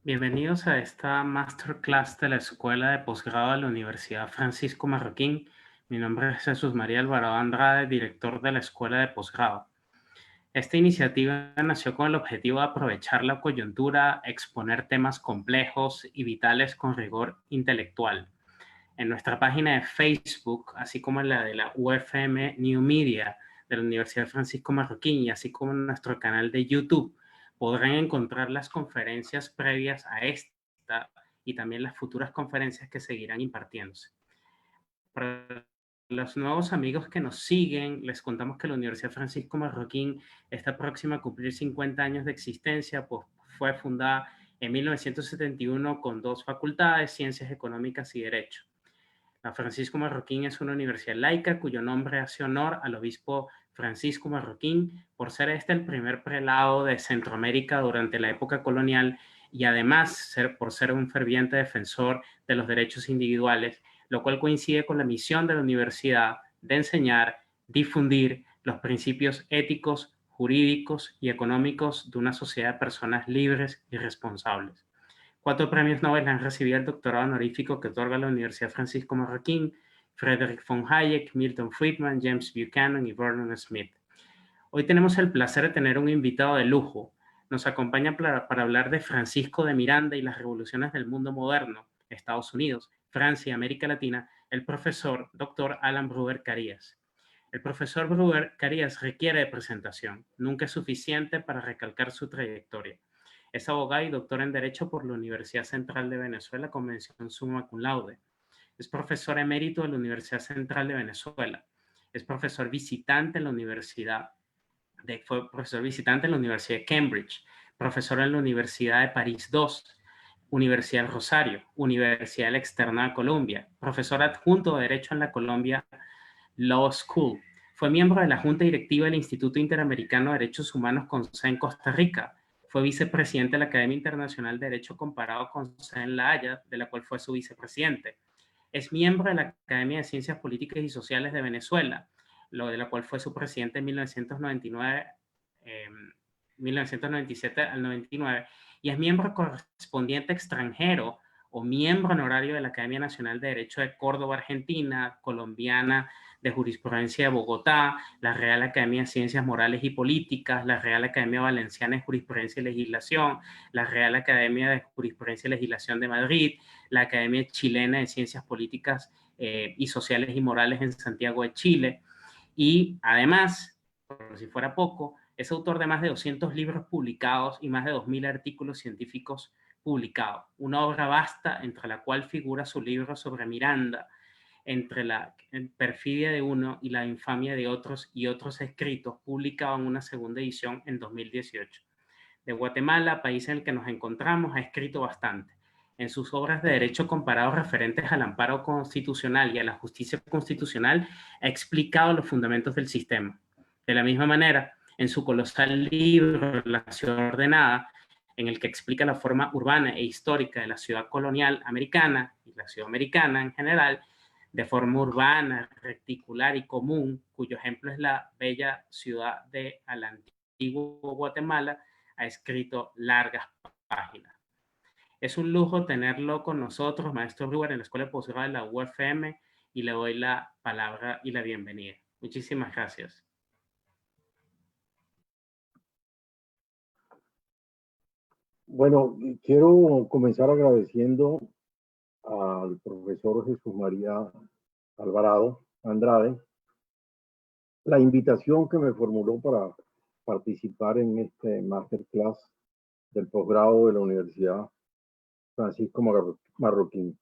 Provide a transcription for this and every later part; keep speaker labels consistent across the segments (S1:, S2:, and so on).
S1: Bienvenidos a esta masterclass de la Escuela de Posgrado de la Universidad Francisco Marroquín. Mi nombre es Jesús María Alvarado Andrade, director de la Escuela de Posgrado. Esta iniciativa nació con el objetivo de aprovechar la coyuntura, exponer temas complejos y vitales con rigor intelectual. En nuestra página de Facebook, así como en la de la UFM New Media de la Universidad Francisco Marroquín y así como en nuestro canal de YouTube, podrán encontrar las conferencias previas a esta y también las futuras conferencias que seguirán impartiéndose. Para los nuevos amigos que nos siguen, les contamos que la Universidad Francisco Marroquín está próxima a cumplir 50 años de existencia, pues fue fundada en 1971 con 2 facultades, Ciencias Económicas y Derecho. La Francisco Marroquín es una universidad laica cuyo nombre hace honor al obispo Francisco Marroquín por ser este el primer prelado de Centroamérica durante la época colonial y además por ser un ferviente defensor de los derechos individuales, lo cual coincide con la misión de la universidad de enseñar, difundir los principios éticos, jurídicos y económicos de una sociedad de personas libres y responsables. 4 premios Nobel han recibido el doctorado honorífico que otorga la Universidad Francisco Marroquín: Friedrich von Hayek, Milton Friedman, James Buchanan y Vernon Smith. Hoy tenemos el placer de tener un invitado de lujo. Nos acompaña para hablar de Francisco de Miranda y las revoluciones del mundo moderno, Estados Unidos, Francia y América Latina, el profesor Dr. Alan Brewer Carías. El profesor Brewer Carías requiere de presentación. Nunca es suficiente para recalcar su trayectoria. Es abogado y doctor en Derecho por la Universidad Central de Venezuela con mención summa cum laude. Es profesor emérito de la Universidad Central de Venezuela. Es profesor visitante en la fue profesor visitante en la Universidad de Cambridge, profesor en la Universidad de París II, Universidad del Rosario, Universidad de la Externada de Colombia, profesor adjunto de Derecho en la Columbia Law School. Fue miembro de la Junta Directiva del Instituto Interamericano de Derechos Humanos con sede en Costa Rica. Fue vicepresidente de la Academia Internacional de Derecho Comparado con sede en La Haya, de la cual fue su vicepresidente. Es miembro de la Academia de Ciencias Políticas y Sociales de Venezuela, lo de la cual fue su presidente en 1999, 1997 al 99, y es miembro correspondiente extranjero o miembro honorario de la Academia Nacional de Derecho de Córdoba, Argentina, colombiana de Jurisprudencia de Bogotá, la Real Academia de Ciencias Morales y Políticas, la Real Academia Valenciana de Jurisprudencia y Legislación, la Real Academia de Jurisprudencia y Legislación de Madrid, la Academia Chilena de Ciencias Políticas y Sociales y Morales en Santiago de Chile. Y además, por si fuera poco, es autor de más de 200 libros publicados y más de 2.000 artículos científicos publicados. Una obra vasta entre la cual figura su libro sobre Miranda, entre la perfidia de uno y la infamia de otros y otros escritos, publicado en una segunda edición en 2018. De Guatemala, país en el que nos encontramos, ha escrito bastante. En sus obras de derecho comparado referentes al amparo constitucional y a la justicia constitucional, ha explicado los fundamentos del sistema. De la misma manera, en su colosal libro La ciudad ordenada, en el que explica la forma urbana e histórica de la ciudad colonial americana y la ciudad americana en general, de forma urbana, reticular y común, cuyo ejemplo es la bella ciudad de al antiguo Guatemala, ha escrito largas páginas. Es un lujo tenerlo con nosotros, maestro Brewer, en la Escuela de Posgrado de la UFM, y le doy la palabra y la bienvenida. Muchísimas gracias.
S2: Bueno, quiero comenzar agradeciendo al profesor Jesús María Alvarado Andrade la invitación que me formuló para participar en este masterclass del posgrado de la Universidad Francisco Marroquín.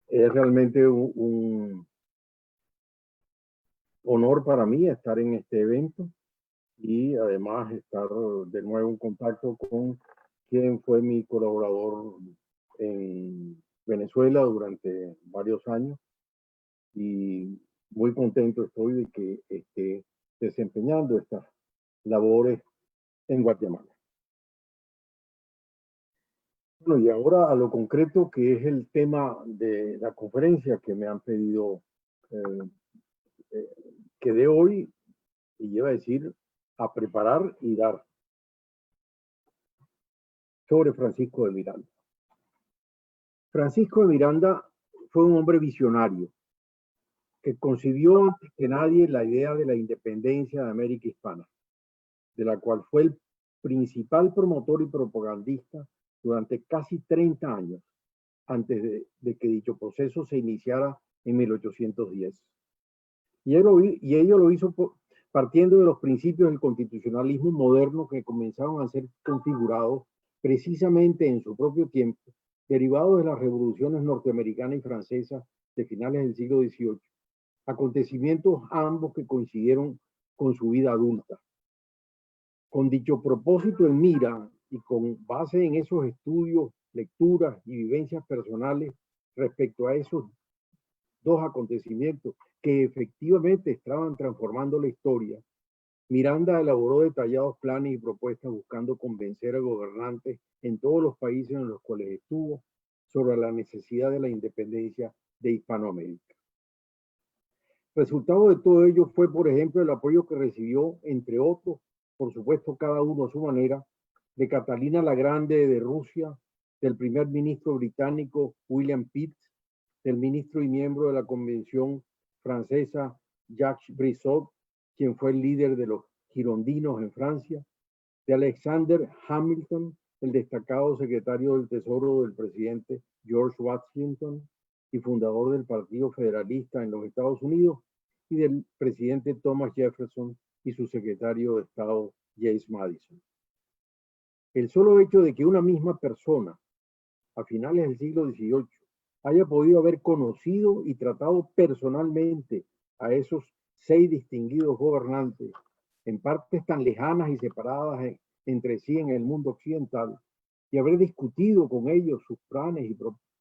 S2: Es realmente un honor para mí estar en este evento y además estar de nuevo en contacto con quien fue mi colaborador en Venezuela durante varios años y muy contento estoy de que esté desempeñando estas labores en Guatemala. Bueno, y ahora a lo concreto que es el tema de la conferencia que me han pedido que de hoy, y lleva a decir, a preparar y dar sobre Francisco de Miranda. Francisco de Miranda fue un hombre visionario que concibió antes que nadie la idea de la independencia de América Hispana, de la cual fue el principal promotor y propagandista durante casi 30 años, antes de que dicho proceso se iniciara en 1810. Y ello lo hizo partiendo de los principios del constitucionalismo moderno que comenzaron a ser configurados precisamente en su propio tiempo, derivados de las revoluciones norteamericana y francesa de finales del siglo XVIII, acontecimientos ambos que coincidieron con su vida adulta. Con dicho propósito en mira y con base en esos estudios, lecturas y vivencias personales respecto a esos dos acontecimientos que efectivamente estaban transformando la historia, Miranda elaboró detallados planes y propuestas buscando convencer a gobernantes en todos los países en los cuales estuvo sobre la necesidad de la independencia de Hispanoamérica. Resultado de todo ello fue, por ejemplo, el apoyo que recibió, entre otros, por supuesto cada uno a su manera, de Catalina la Grande de Rusia, del primer ministro británico William Pitt, del ministro y miembro de la Convención francesa Jacques Brissot, quien fue el líder de los girondinos en Francia, de Alexander Hamilton, el destacado secretario del Tesoro del presidente George Washington y fundador del Partido Federalista en los Estados Unidos, y del presidente Thomas Jefferson y su secretario de Estado James Madison. El solo hecho de que una misma persona, a finales del siglo XVIII, haya podido haber conocido y tratado personalmente a esos 6 distinguidos gobernantes en partes tan lejanas y separadas entre sí en el mundo occidental, y haber discutido con ellos sus planes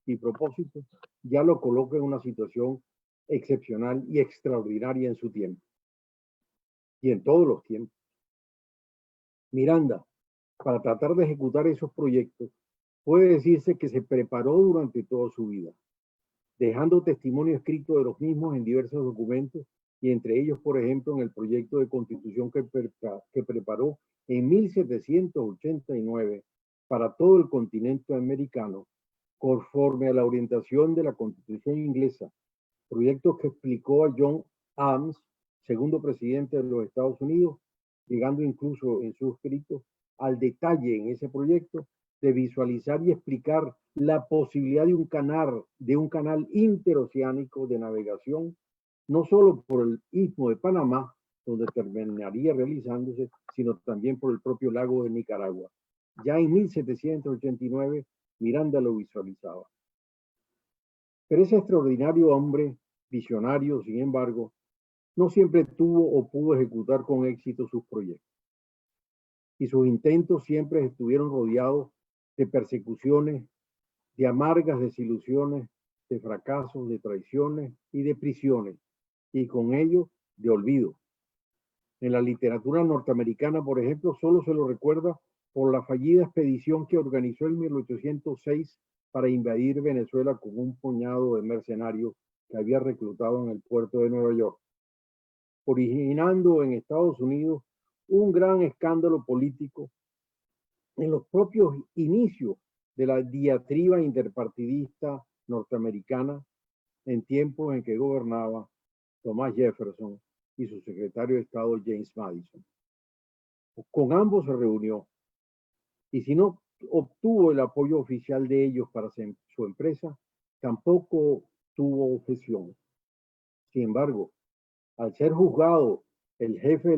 S2: y propósitos, ya lo coloca en una situación excepcional y extraordinaria en su tiempo, y en todos los tiempos. Miranda, para tratar de ejecutar esos proyectos, puede decirse que se preparó durante toda su vida, dejando testimonio escrito de los mismos en diversos documentos, y entre ellos, por ejemplo, en el proyecto de constitución que preparó en 1789 para todo el continente americano, conforme a la orientación de la Constitución inglesa, proyecto que explicó a John Adams, segundo presidente de los Estados Unidos, llegando incluso en su escrito al detalle en ese proyecto de visualizar y explicar la posibilidad de un canal interoceánico de navegación, no solo por el Istmo de Panamá, donde terminaría realizándose, sino también por el propio lago de Nicaragua. Ya en 1789, Miranda lo visualizaba. Pero ese extraordinario hombre, visionario, sin embargo, no siempre tuvo o pudo ejecutar con éxito sus proyectos. Y sus intentos siempre estuvieron rodeados de persecuciones, de amargas desilusiones, de fracasos, de traiciones y de prisiones, y con ello de olvido. En la literatura norteamericana, por ejemplo, solo se lo recuerda por la fallida expedición que organizó en 1806 para invadir Venezuela con un puñado de mercenarios que había reclutado en el puerto de Nueva York, originando en Estados Unidos un gran escándalo político en los propios inicios de la diatriba interpartidista norteamericana en tiempos en que gobernaba Thomas Jefferson y su secretario de Estado James Madison. Con ambos se reunió, y si no obtuvo el apoyo oficial de ellos para su empresa, tampoco tuvo objeción. Sin embargo, al ser juzgado el jefe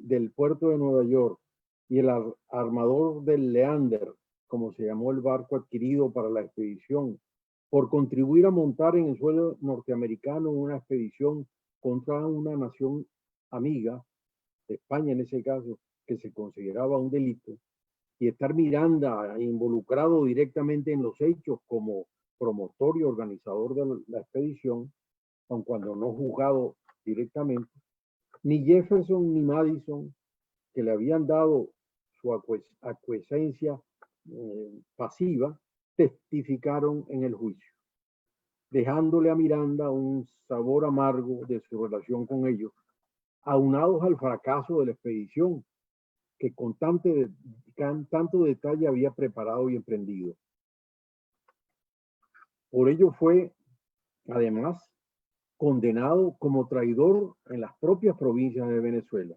S2: del puerto de Nueva York y el armador del Leander, como se llamó el barco adquirido para la expedición, por contribuir a montar en el suelo norteamericano una expedición contra una nación amiga, España en ese caso, que se consideraba un delito, y estar Miranda involucrado directamente en los hechos como promotor y organizador de la expedición, aun cuando no juzgado directamente, ni Jefferson ni Madison, que le habían dado su aquiescencia pasiva, testificaron en el juicio, dejándole a Miranda un sabor amargo de su relación con ellos, aunados al fracaso de la expedición que con tanto detalle había preparado y emprendido. Por ello fue, además, condenado como traidor en las propias provincias de Venezuela,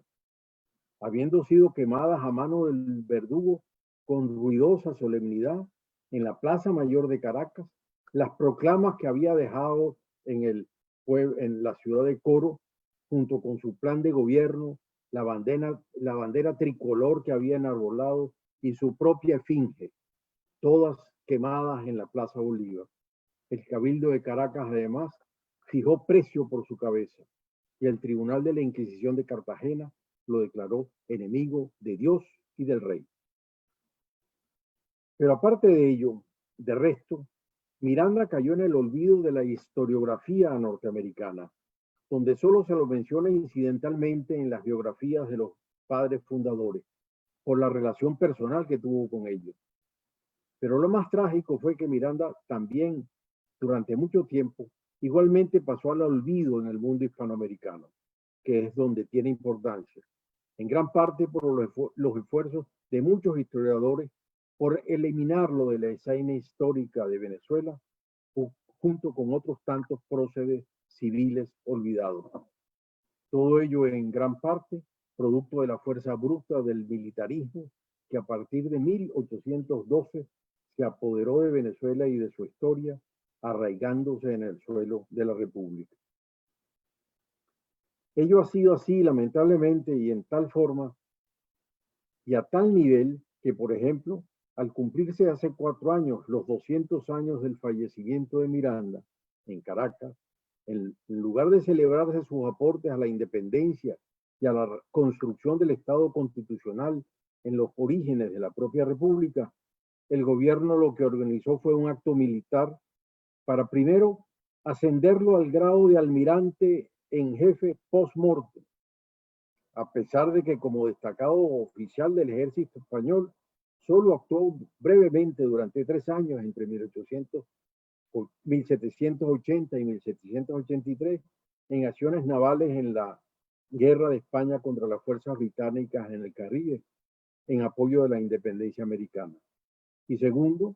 S2: habiendo sido quemadas a mano del verdugo con ruidosa solemnidad en la Plaza Mayor de Caracas, las proclamas que había dejado en la ciudad de Coro, junto con su plan de gobierno, la bandera tricolor que había enarbolado y su propia esfinge, todas quemadas en la Plaza Bolívar. El Cabildo de Caracas, además, fijó precio por su cabeza y el Tribunal de la Inquisición de Cartagena lo declaró enemigo de Dios y del rey. Pero aparte de ello, de resto, Miranda cayó en el olvido de la historiografía norteamericana, donde solo se lo menciona incidentalmente en las biografías de los padres fundadores, por la relación personal que tuvo con ellos. Pero lo más trágico fue que Miranda también, durante mucho tiempo, igualmente pasó al olvido en el mundo hispanoamericano, que es donde tiene importancia, en gran parte por los esfuerzos de muchos historiadores por eliminarlo de la escena histórica de Venezuela, junto con otros tantos próceres civiles olvidados. Todo ello en gran parte producto de la fuerza bruta del militarismo que a partir de 1812 se apoderó de Venezuela y de su historia, arraigándose en el suelo de la República. Ello ha sido así, lamentablemente, y en tal forma y a tal nivel que, por ejemplo, al cumplirse hace 4 años los 200 años del fallecimiento de Miranda en Caracas, en lugar de celebrarse sus aportes a la independencia y a la construcción del Estado constitucional en los orígenes de la propia República, el gobierno lo que organizó fue un acto militar para primero ascenderlo al grado de almirante en jefe post-mortem, a pesar de que como destacado oficial del ejército español solo actuó brevemente durante 3 años entre 1780 y 1783 en acciones navales en la guerra de España contra las fuerzas británicas en el Caribe, en apoyo de la independencia americana. Y segundo,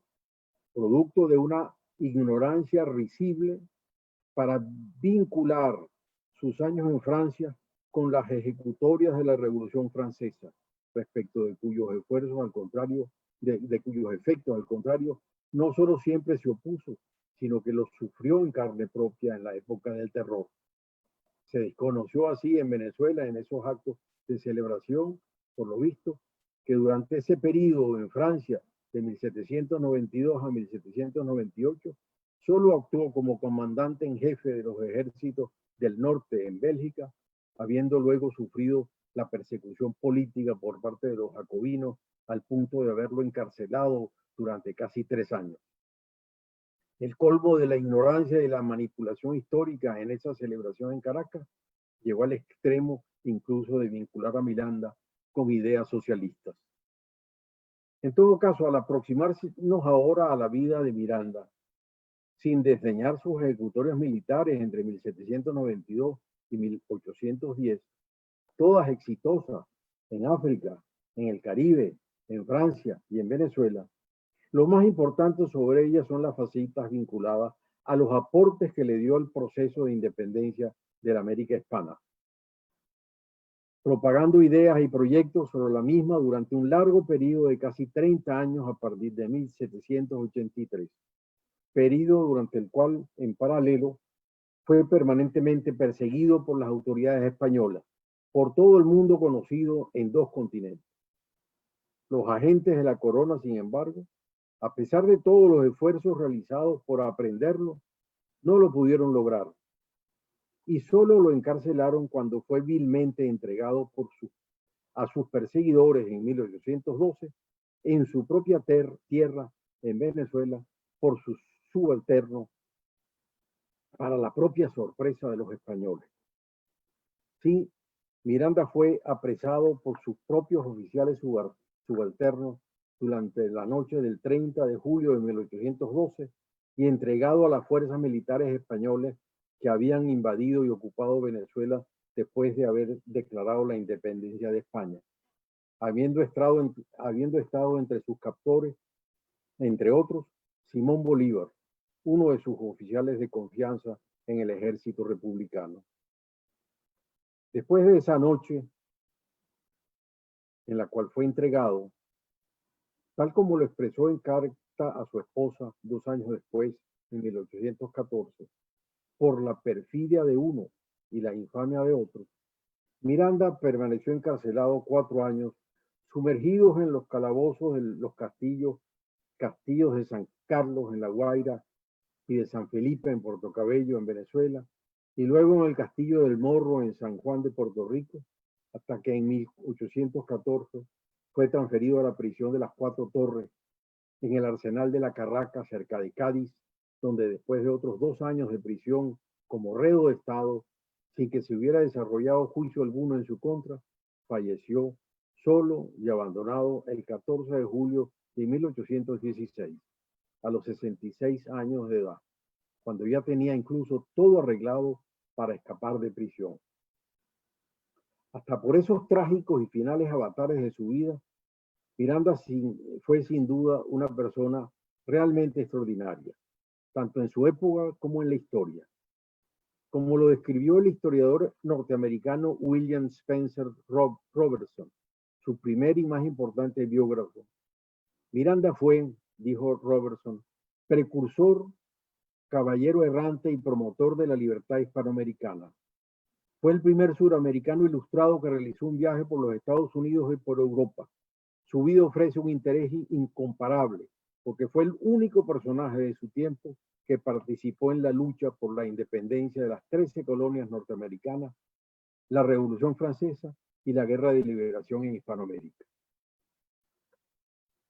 S2: producto de una ignorancia risible para vincular sus años en Francia con las ejecutorias de la Revolución Francesa, respecto de cuyos esfuerzos, al contrario, de cuyos efectos, al contrario, no solo siempre se opuso, sino que los sufrió en carne propia en la época del terror. Se desconoció así en Venezuela, en esos actos de celebración, por lo visto, que durante ese periodo en Francia, de 1792 a 1798, solo actuó como comandante en jefe de los ejércitos del norte en Bélgica, habiendo luego sufrido la persecución política por parte de los jacobinos al punto de haberlo encarcelado durante casi 3 años. El colmo de la ignorancia y la manipulación histórica en esa celebración en Caracas llegó al extremo incluso de vincular a Miranda con ideas socialistas. En todo caso, al aproximarnos ahora a la vida de Miranda, sin desdeñar sus ejecutorias militares entre 1792 y 1810, todas exitosas en África, en el Caribe, en Francia y en Venezuela, lo más importante sobre ellas son las facetas vinculadas a los aportes que le dio al proceso de independencia de la América Hispana, propagando ideas y proyectos sobre la misma durante un largo periodo de casi 30 años a partir de 1783, periodo durante el cual, en paralelo, fue permanentemente perseguido por las autoridades españolas, por todo el mundo conocido en 2 continentes. Los agentes de la corona, sin embargo, a pesar de todos los esfuerzos realizados por aprenderlo, no lo pudieron lograr y solo lo encarcelaron cuando fue vilmente entregado a sus perseguidores en 1812 en su propia tierra, en Venezuela, por sus subalternos, para la propia sorpresa de los españoles. Sí, Miranda fue apresado por sus propios oficiales subalternos durante la noche del 30 de julio de 1812 y entregado a las fuerzas militares españoles que habían invadido y ocupado Venezuela después de haber declarado la independencia de España, habiendo estado entre sus captores, entre otros, Simón Bolívar, uno de sus oficiales de confianza en el ejército republicano. Después de esa noche en la cual fue entregado, tal como lo expresó en carta a su esposa 2 años después, en 1814, por la perfidia de uno y la infamia de otro, Miranda permaneció encarcelado 4 años, sumergidos en los calabozos de los castillos de San Carlos en La Guaira y de San Felipe en Puerto Cabello en Venezuela, y luego en el castillo del Morro en San Juan de Puerto Rico, hasta que en 1814 fue transferido a la prisión de las 4 Torres en el Arsenal de la Carraca, cerca de Cádiz, donde después de otros 2 años de prisión como reo de Estado, sin que se hubiera desarrollado juicio alguno en su contra, falleció solo y abandonado el 14 de julio de 1816, a los 66 años de edad, cuando ya tenía incluso todo arreglado para escapar de prisión. Hasta por esos trágicos y finales avatares de su vida, Miranda fue sin duda una persona realmente extraordinaria, tanto en su época como en la historia. Como lo describió el historiador norteamericano William Spencer Robertson, su primer y más importante biógrafo, Miranda fue, dijo Robertson, precursor, caballero errante y promotor de la libertad hispanoamericana. Fue el primer suramericano ilustrado que realizó un viaje por los Estados Unidos y por Europa. Su vida ofrece un interés incomparable, porque fue el único personaje de su tiempo que participó en la lucha por la independencia de las 13 colonias norteamericanas, la Revolución Francesa y la Guerra de Liberación en Hispanoamérica.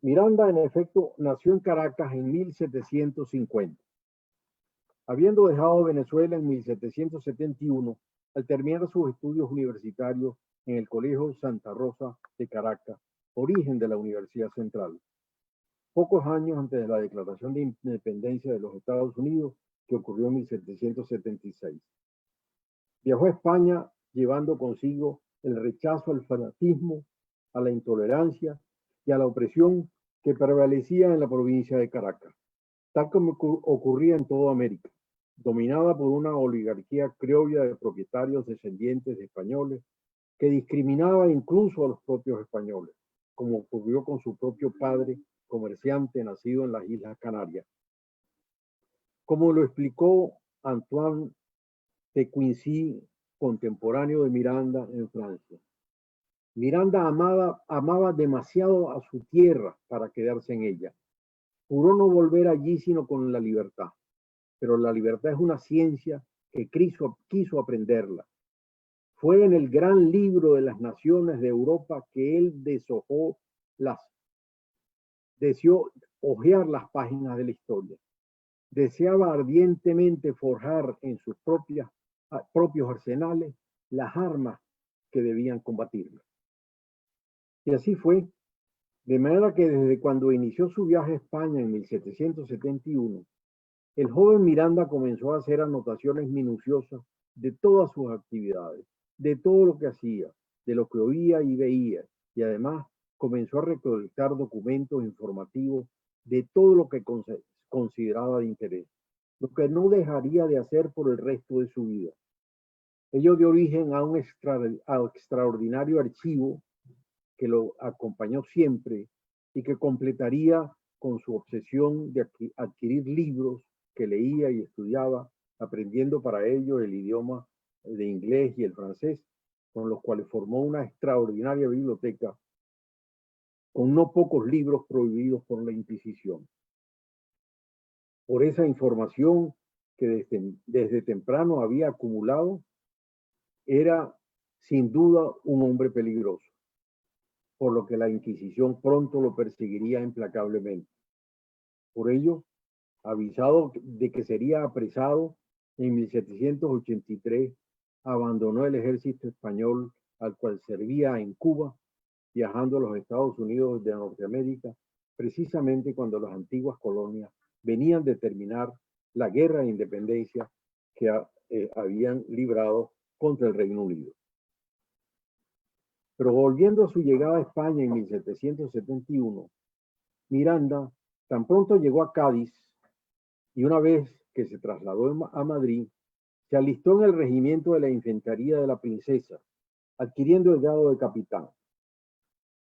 S2: Miranda, en efecto, nació en Caracas en 1750. Habiendo dejado Venezuela en 1771, al terminar sus estudios universitarios en el Colegio Santa Rosa de Caracas, origen de la Universidad Central. Pocos años antes de la Declaración de Independencia de los Estados Unidos, que ocurrió en 1776. Viajó a España llevando consigo el rechazo al fanatismo, a la intolerancia y a la opresión que prevalecía en la provincia de Caracas, tal como ocurría en toda América, dominada por una oligarquía criolla de propietarios descendientes de españoles que discriminaba incluso a los propios españoles, como ocurrió con su propio padre, comerciante nacido en las Islas Canarias. Como lo explicó Antoine de Quincy, contemporáneo de Miranda en Francia. Miranda amaba demasiado a su tierra para quedarse en ella. Juró no volver allí sino con la libertad. Pero la libertad es una ciencia que quiso aprenderla. Fue en el gran libro de las naciones de Europa que él deseó hojear las páginas de la historia. Deseaba ardientemente forjar en sus propios arsenales las armas que debían combatirla. Y así fue, de manera que desde cuando inició su viaje a España en 1771, el joven Miranda comenzó a hacer anotaciones minuciosas de todas sus actividades, de todo lo que hacía, de lo que oía y veía, y además comenzó a recolectar documentos informativos de todo lo que consideraba de interés, lo que no dejaría de hacer por el resto de su vida. Ello dio origen a un extraordinario archivo que lo acompañó siempre y que completaría con su obsesión de adquirir libros que leía y estudiaba, aprendiendo para ello el idioma de inglés y el francés, con los cuales formó una extraordinaria biblioteca con no pocos libros prohibidos por la Inquisición. Por esa información que desde temprano había acumulado, era sin duda un hombre peligroso, por lo que la Inquisición pronto lo perseguiría implacablemente. Por ello, avisado de que sería apresado, en 1783 abandonó el ejército español al cual servía en Cuba, viajando a los Estados Unidos de Norteamérica, precisamente cuando las antiguas colonias venían de terminar la guerra de independencia que habían librado contra el Reino Unido. Pero volviendo a su llegada a España en 1771, Miranda tan pronto llegó a Cádiz, y una vez que se trasladó a Madrid, se alistó en el regimiento de la Infantería de la Princesa, adquiriendo el grado de capitán.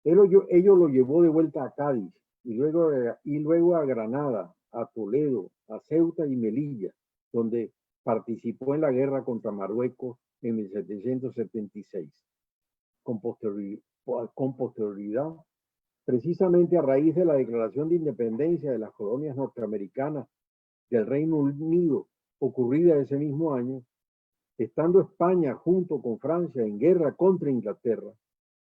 S2: Ello lo llevó de vuelta a Cádiz y luego a Granada, a Toledo, a Ceuta y Melilla, donde participó en la guerra contra Marruecos en 1776. Con posterioridad, precisamente a raíz de la declaración de independencia de las colonias norteamericanas del Reino Unido, ocurrida ese mismo año, estando España junto con Francia en guerra contra Inglaterra,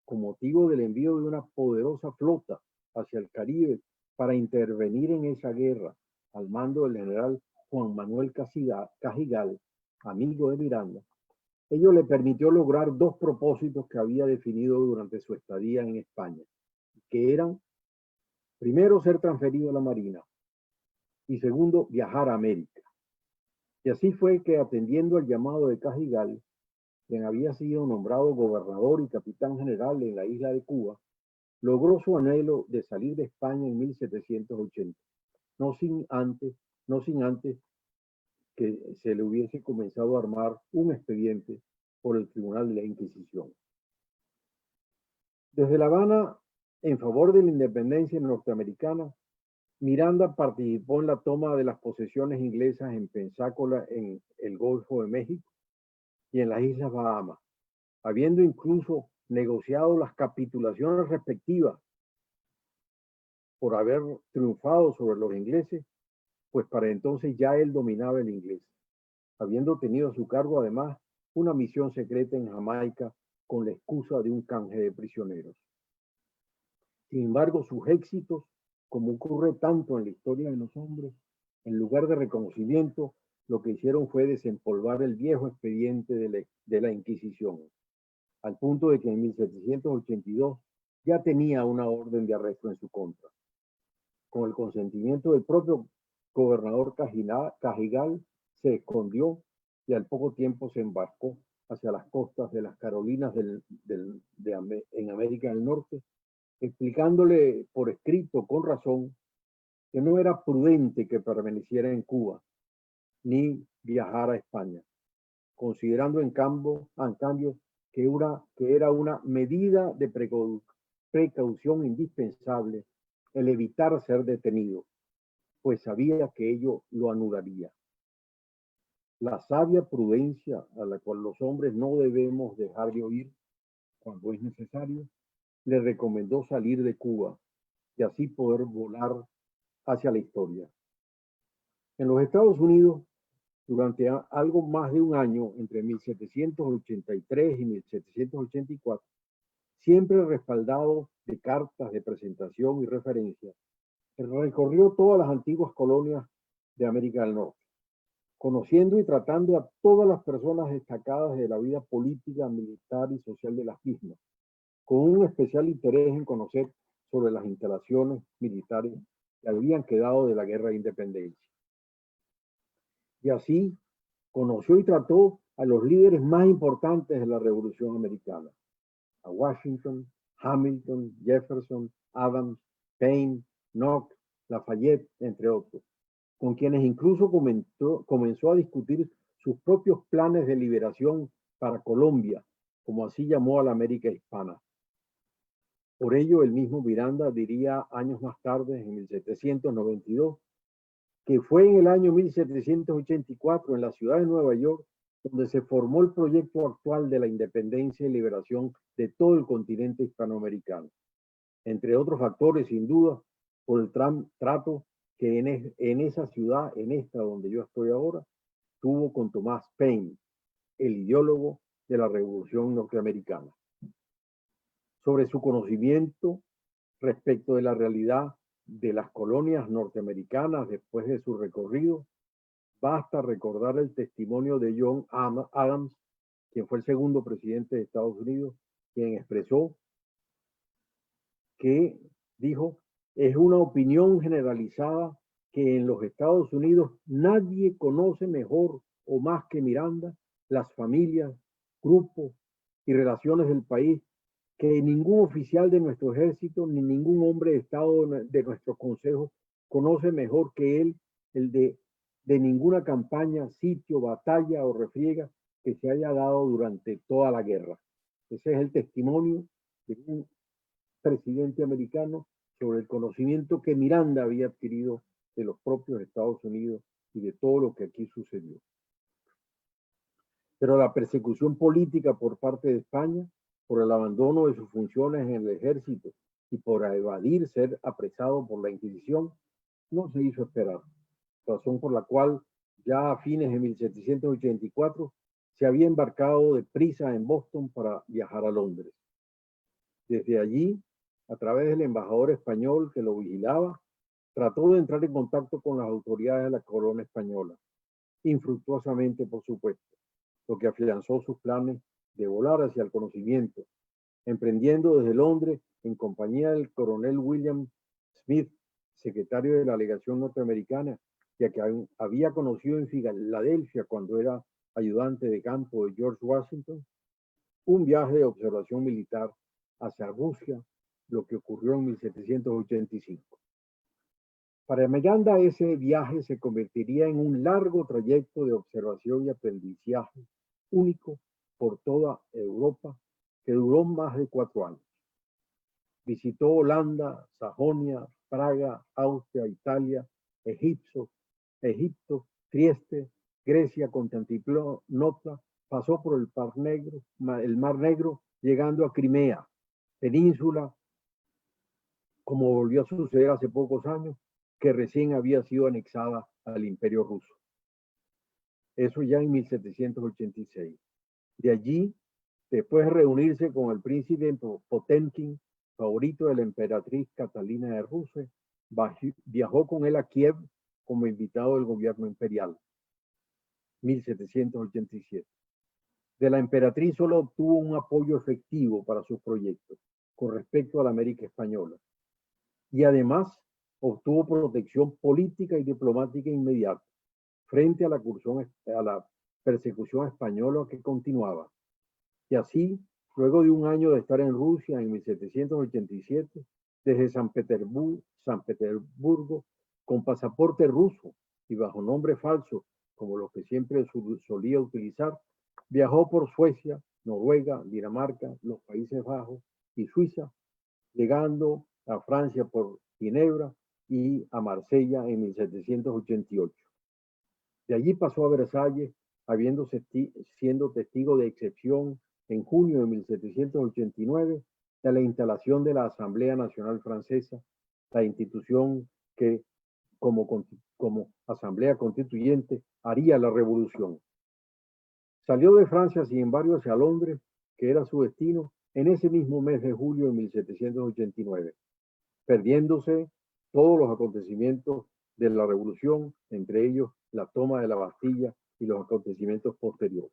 S2: con motivo del envío de una poderosa flota hacia el Caribe para intervenir en esa guerra, al mando del general Juan Manuel Cajigal, amigo de Miranda, ello le permitió lograr dos propósitos que había definido durante su estadía en España, que eran, primero, ser transferido a la Marina y segundo, viajar a América. Y así fue que, atendiendo al llamado de Cajigal, quien había sido nombrado gobernador y capitán general en la isla de Cuba, logró su anhelo de salir de España en 1780, no sin antes que se le hubiese comenzado a armar un expediente por el Tribunal de la Inquisición. Desde La Habana, en favor de la independencia norteamericana, Miranda participó en la toma de las posesiones inglesas en Pensácola, en el Golfo de México y en las Islas Bahamas, habiendo incluso negociado las capitulaciones respectivas por haber triunfado sobre los ingleses, pues para entonces ya él dominaba el inglés, habiendo tenido a su cargo además una misión secreta en Jamaica con la excusa de un canje de prisioneros. Sin embargo, sus éxitos, como ocurre tanto en la historia de los hombres, en lugar de reconocimiento, lo que hicieron fue desempolvar el viejo expediente de la Inquisición, al punto de que en 1782 ya tenía una orden de arresto en su contra. Con el consentimiento del propio gobernador Cajigal, se escondió y al poco tiempo se embarcó hacia las costas de las Carolinas en América del Norte, explicándole por escrito con razón que no era prudente que permaneciera en Cuba ni viajara a España, considerando en cambio que era una medida de precaución indispensable el evitar ser detenido, pues sabía que ello lo anularía. La sabia prudencia a la cual los hombres no debemos dejar de oír cuando es necesario, le recomendó salir de Cuba y así poder volar hacia la historia. En los Estados Unidos, durante algo más de un año, entre 1783 y 1784, siempre respaldado de cartas de presentación y referencia, recorrió todas las antiguas colonias de América del Norte, conociendo y tratando a todas las personas destacadas de la vida política, militar y social de las mismas, con un especial interés en conocer sobre las instalaciones militares que habían quedado de la Guerra de Independencia. Y así conoció y trató a los líderes más importantes de la Revolución Americana, a Washington, Hamilton, Jefferson, Adams, Paine, Knox, Lafayette, entre otros, con quienes incluso comenzó a discutir sus propios planes de liberación para Colombia, como así llamó a la América hispana. Por ello, el mismo Miranda diría años más tarde, en 1792, que fue en el año 1784, en la ciudad de Nueva York, donde se formó el proyecto actual de la independencia y liberación de todo el continente hispanoamericano. Entre otros factores, sin duda, por el trato que en esa ciudad, en esta donde yo estoy ahora, tuvo con Thomas Paine, el ideólogo de la Revolución Norteamericana. Sobre su conocimiento respecto de la realidad de las colonias norteamericanas después de su recorrido, basta recordar el testimonio de John Adams, quien fue el segundo presidente de Estados Unidos, quien expresó que dijo, es una opinión generalizada que en los Estados Unidos nadie conoce mejor o más que Miranda las familias, grupos y relaciones del país, que ningún oficial de nuestro ejército ni ningún hombre de Estado de nuestro consejo conoce mejor que él el de de ninguna campaña, sitio, batalla o refriega que se haya dado durante toda la guerra. Ese es el testimonio de un presidente americano sobre el conocimiento que Miranda había adquirido de los propios Estados Unidos y de todo lo que aquí sucedió. Pero la persecución política por parte de España, por el abandono de sus funciones en el ejército y por evadir ser apresado por la Inquisición, no se hizo esperar, razón por la cual ya a fines de 1784 se había embarcado deprisa en Boston para viajar a Londres. Desde allí, a través del embajador español que lo vigilaba, trató de entrar en contacto con las autoridades de la corona española, infructuosamente, por supuesto, lo que afianzó sus planes de volar hacia el conocimiento, emprendiendo desde Londres en compañía del coronel William Smith, secretario de la legación norteamericana, que había conocido en Filadelfia cuando era ayudante de campo de George Washington, un viaje de observación militar hacia Rusia, lo que ocurrió en 1785. Para Miranda ese viaje se convertiría en un largo trayecto de observación y aprendizaje único por toda Europa, que duró más de 4 años. Visitó Holanda, Sajonia, Praga, Austria, Italia, Egipto, Trieste, Grecia, Constantinopla, pasó por el Mar Negro, llegando a Crimea, península, como volvió a suceder hace pocos años, que recién había sido anexada al Imperio Ruso. Eso ya en 1786. De allí, después de reunirse con el príncipe Potemkin, favorito de la emperatriz Catalina de Rusia, viajó con él a Kiev como invitado del gobierno imperial. 1787. De la emperatriz solo obtuvo un apoyo efectivo para sus proyectos con respecto a la América española. Y además obtuvo protección política y diplomática inmediata frente a la persecución española que continuaba. Y así, luego de un año de estar en Rusia en 1787, desde San Petersburgo, con pasaporte ruso y bajo nombre falso, como los que siempre solía utilizar, viajó por Suecia, Noruega, Dinamarca, los Países Bajos y Suiza, llegando a Francia por Ginebra y a Marsella en 1788. De allí pasó a Versalles, siendo testigo de excepción en junio de 1789 de la instalación de la Asamblea Nacional Francesa, la institución que como Asamblea Constituyente haría la revolución. Salió de Francia, sin embargo, hacia Londres, que era su destino, en ese mismo mes de julio de 1789, perdiéndose todos los acontecimientos de la revolución, entre ellos la toma de la Bastilla y los acontecimientos posteriores.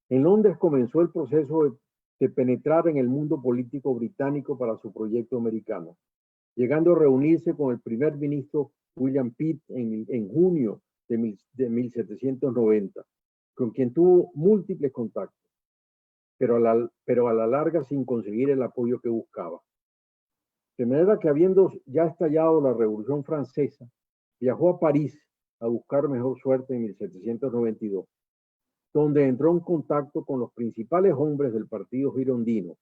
S2: En Londres comenzó el proceso de penetrar en el mundo político británico para su proyecto americano, llegando a reunirse con el primer ministro William Pitt en junio de 1790, con quien tuvo múltiples contactos, pero a la larga sin conseguir el apoyo que buscaba. De manera que, habiendo ya estallado la Revolución Francesa, viajó a París a buscar mejor suerte en 1792, donde entró en contacto con los principales hombres del partido girondino,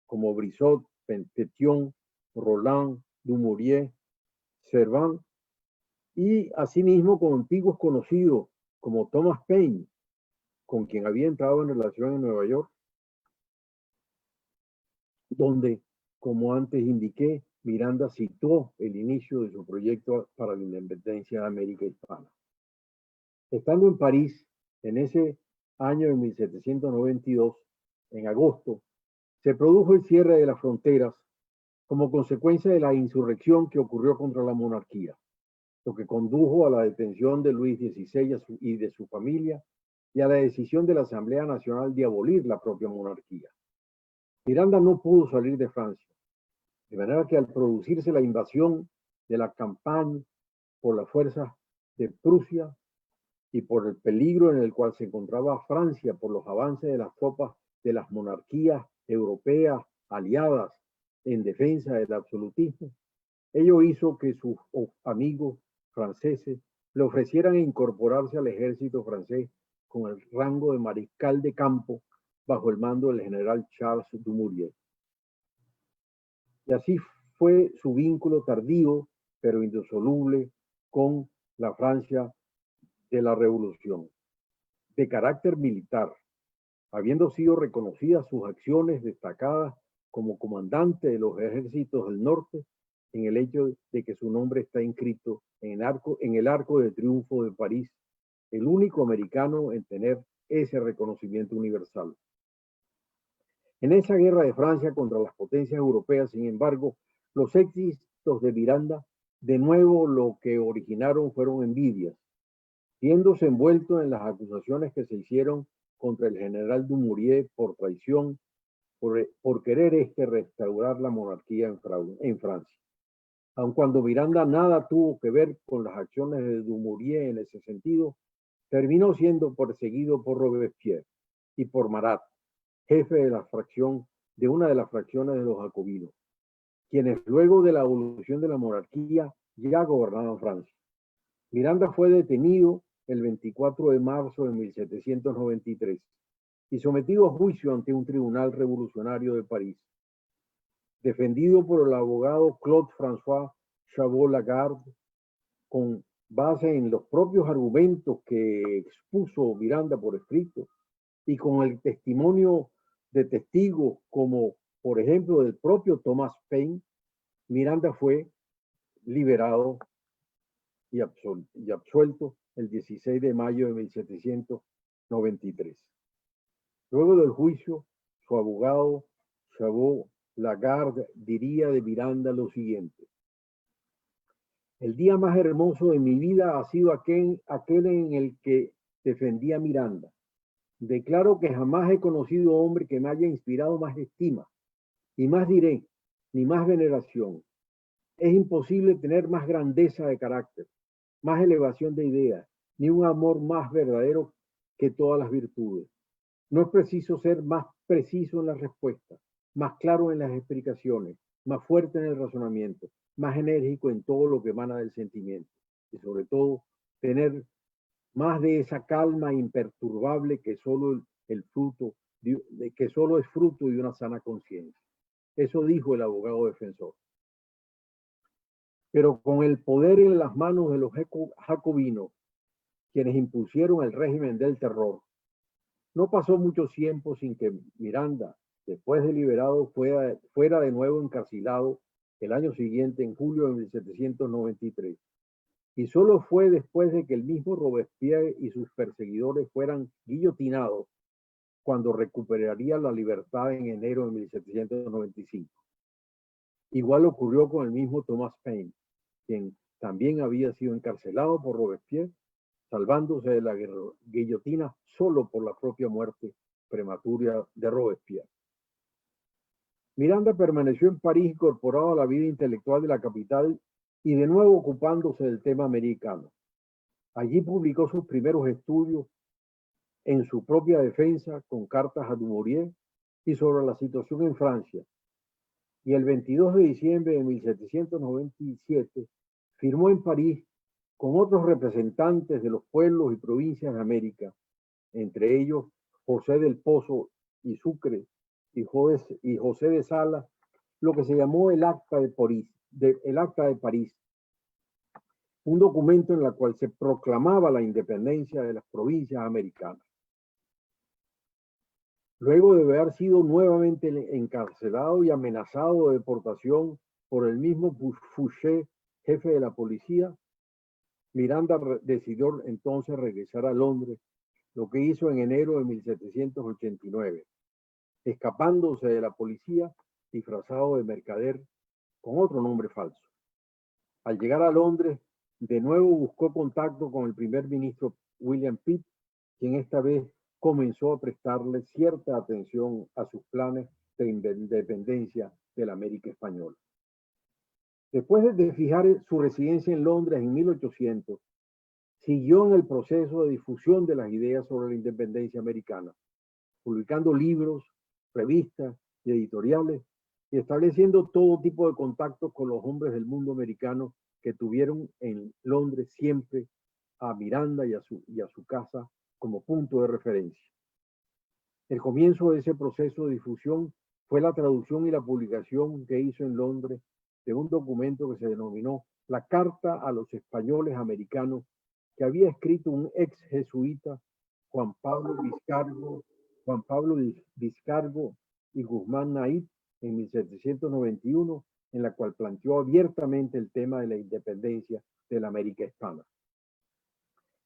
S2: como Brissot, Pétion, Roland, Dumouriez, Servan, y asimismo con antiguos conocidos como Thomas Paine, con quien había entrado en relación en Nueva York, donde, como antes indiqué, Miranda citó el inicio de su proyecto para la independencia de América Hispana. Estando en París, en ese año de 1792, en agosto, se produjo el cierre de las fronteras como consecuencia de la insurrección que ocurrió contra la monarquía, lo que condujo a la detención de Luis XVI y de su familia y a la decisión de la Asamblea Nacional de abolir la propia monarquía. Miranda no pudo salir de Francia, de manera que al producirse la invasión de la campaña por las fuerzas de Prusia y por el peligro en el cual se encontraba Francia por los avances de las tropas de las monarquías europeas aliadas en defensa del absolutismo, ello hizo que sus amigos franceses le ofrecieran incorporarse al ejército francés con el rango de mariscal de campo bajo el mando del general Charles Dumouriez. Y así fue su vínculo tardío, pero indisoluble, con la Francia de la Revolución. De carácter militar, habiendo sido reconocidas sus acciones destacadas como comandante de los ejércitos del norte, en el hecho de que su nombre está inscrito en el Arco de Triunfo de París, el único americano en tener ese reconocimiento universal. En esa guerra de Francia contra las potencias europeas, sin embargo, los éxitos de Miranda, de nuevo lo que originaron fueron envidias, viéndose envuelto en las acusaciones que se hicieron contra el general Dumouriez por traición, por querer restaurar la monarquía en Francia. Aun cuando Miranda nada tuvo que ver con las acciones de Dumouriez en ese sentido, terminó siendo perseguido por Robespierre y por Marat, jefe de una de las fracciones de los jacobinos, quienes luego de la abolición de la monarquía ya gobernaban Francia. Miranda fue detenido el 24 de marzo de 1793 y sometido a juicio ante un tribunal revolucionario de París. Defendido por el abogado Claude-François Chabot-Lagarde, con base en los propios argumentos que expuso Miranda por escrito y con el testimonio de testigos como, por ejemplo, del propio Thomas Paine, Miranda fue liberado y absuelto el 16 de mayo de 1793. Luego del juicio, su abogado Chabot-Lagarde diría de Miranda lo siguiente: el día más hermoso de mi vida ha sido aquel en el que defendí a Miranda. Declaro que jamás he conocido hombre que me haya inspirado más estima, y más diré, ni más veneración. Es imposible tener más grandeza de carácter, más elevación de ideas, ni un amor más verdadero que todas las virtudes. No es preciso ser más preciso en las respuestas, más claro en las explicaciones, más fuerte en el razonamiento, más enérgico en todo lo que emana del sentimiento, y sobre todo tener más de esa calma imperturbable que solo es fruto de una sana conciencia. Eso dijo el abogado defensor. Pero con el poder en las manos de los jacobinos, quienes impusieron el régimen del terror, no pasó mucho tiempo sin que Miranda, después de liberado, fuera de nuevo encarcelado el año siguiente, en julio de 1793. Y solo fue después de que el mismo Robespierre y sus perseguidores fueran guillotinados cuando recuperaría la libertad en enero de 1795. Igual ocurrió con el mismo Thomas Paine, quien también había sido encarcelado por Robespierre, salvándose de la guillotina solo por la propia muerte prematura de Robespierre. Miranda permaneció en París incorporado a la vida intelectual de la capital y de nuevo ocupándose del tema americano. Allí publicó sus primeros estudios en su propia defensa con cartas a Dumouriez y sobre la situación en Francia. Y el 22 de diciembre de 1797 firmó en París con otros representantes de los pueblos y provincias de América, entre ellos José del Pozo y Sucre y José de Sala, lo que se llamó el Acta de París, un documento en el cual se proclamaba la independencia de las provincias americanas. Luego de haber sido nuevamente encarcelado y amenazado de deportación por el mismo Fouché, jefe de la policía, Miranda decidió entonces regresar a Londres, lo que hizo en enero de 1789, escapándose de la policía disfrazado de mercader con otro nombre falso. Al llegar a Londres, de nuevo buscó contacto con el primer ministro William Pitt, quien esta vez comenzó a prestarle cierta atención a sus planes de independencia de la América española. Después de fijar su residencia en Londres en 1800, siguió en el proceso de difusión de las ideas sobre la independencia americana, publicando libros, revistas y editoriales y estableciendo todo tipo de contactos con los hombres del mundo americano que tuvieron en Londres siempre a Miranda y a su casa como punto de referencia. El comienzo de ese proceso de difusión fue la traducción y la publicación que hizo en Londres de un documento que se denominó la Carta a los Españoles Americanos, que había escrito un ex jesuita, Juan Pablo Vizcargo y Guzmán Naib, en 1791, en la cual planteó abiertamente el tema de la independencia de la América hispana.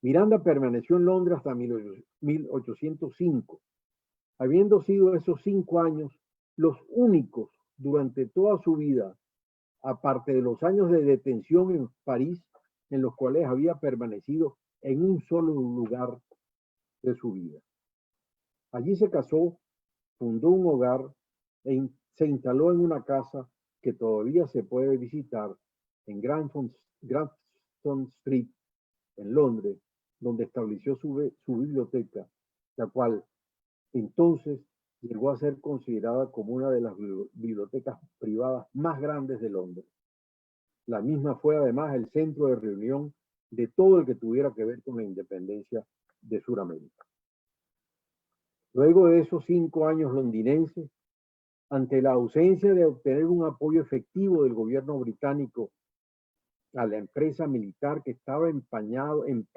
S2: Miranda permaneció en Londres hasta 1805, habiendo sido esos 5 años los únicos durante toda su vida, aparte de los años de detención en París, en los cuales había permanecido en un solo lugar de su vida. Allí se casó, fundó un hogar e se instaló en una casa que todavía se puede visitar en Grafton Street, en Londres, donde estableció su biblioteca, la cual entonces llegó a ser considerada como una de las bibliotecas privadas más grandes de Londres. La misma fue además el centro de reunión de todo el que tuviera que ver con la independencia de Sudamérica. Luego de esos 5 años londinenses, ante la ausencia de obtener un apoyo efectivo del gobierno británico a la empresa militar que estaba empeñado en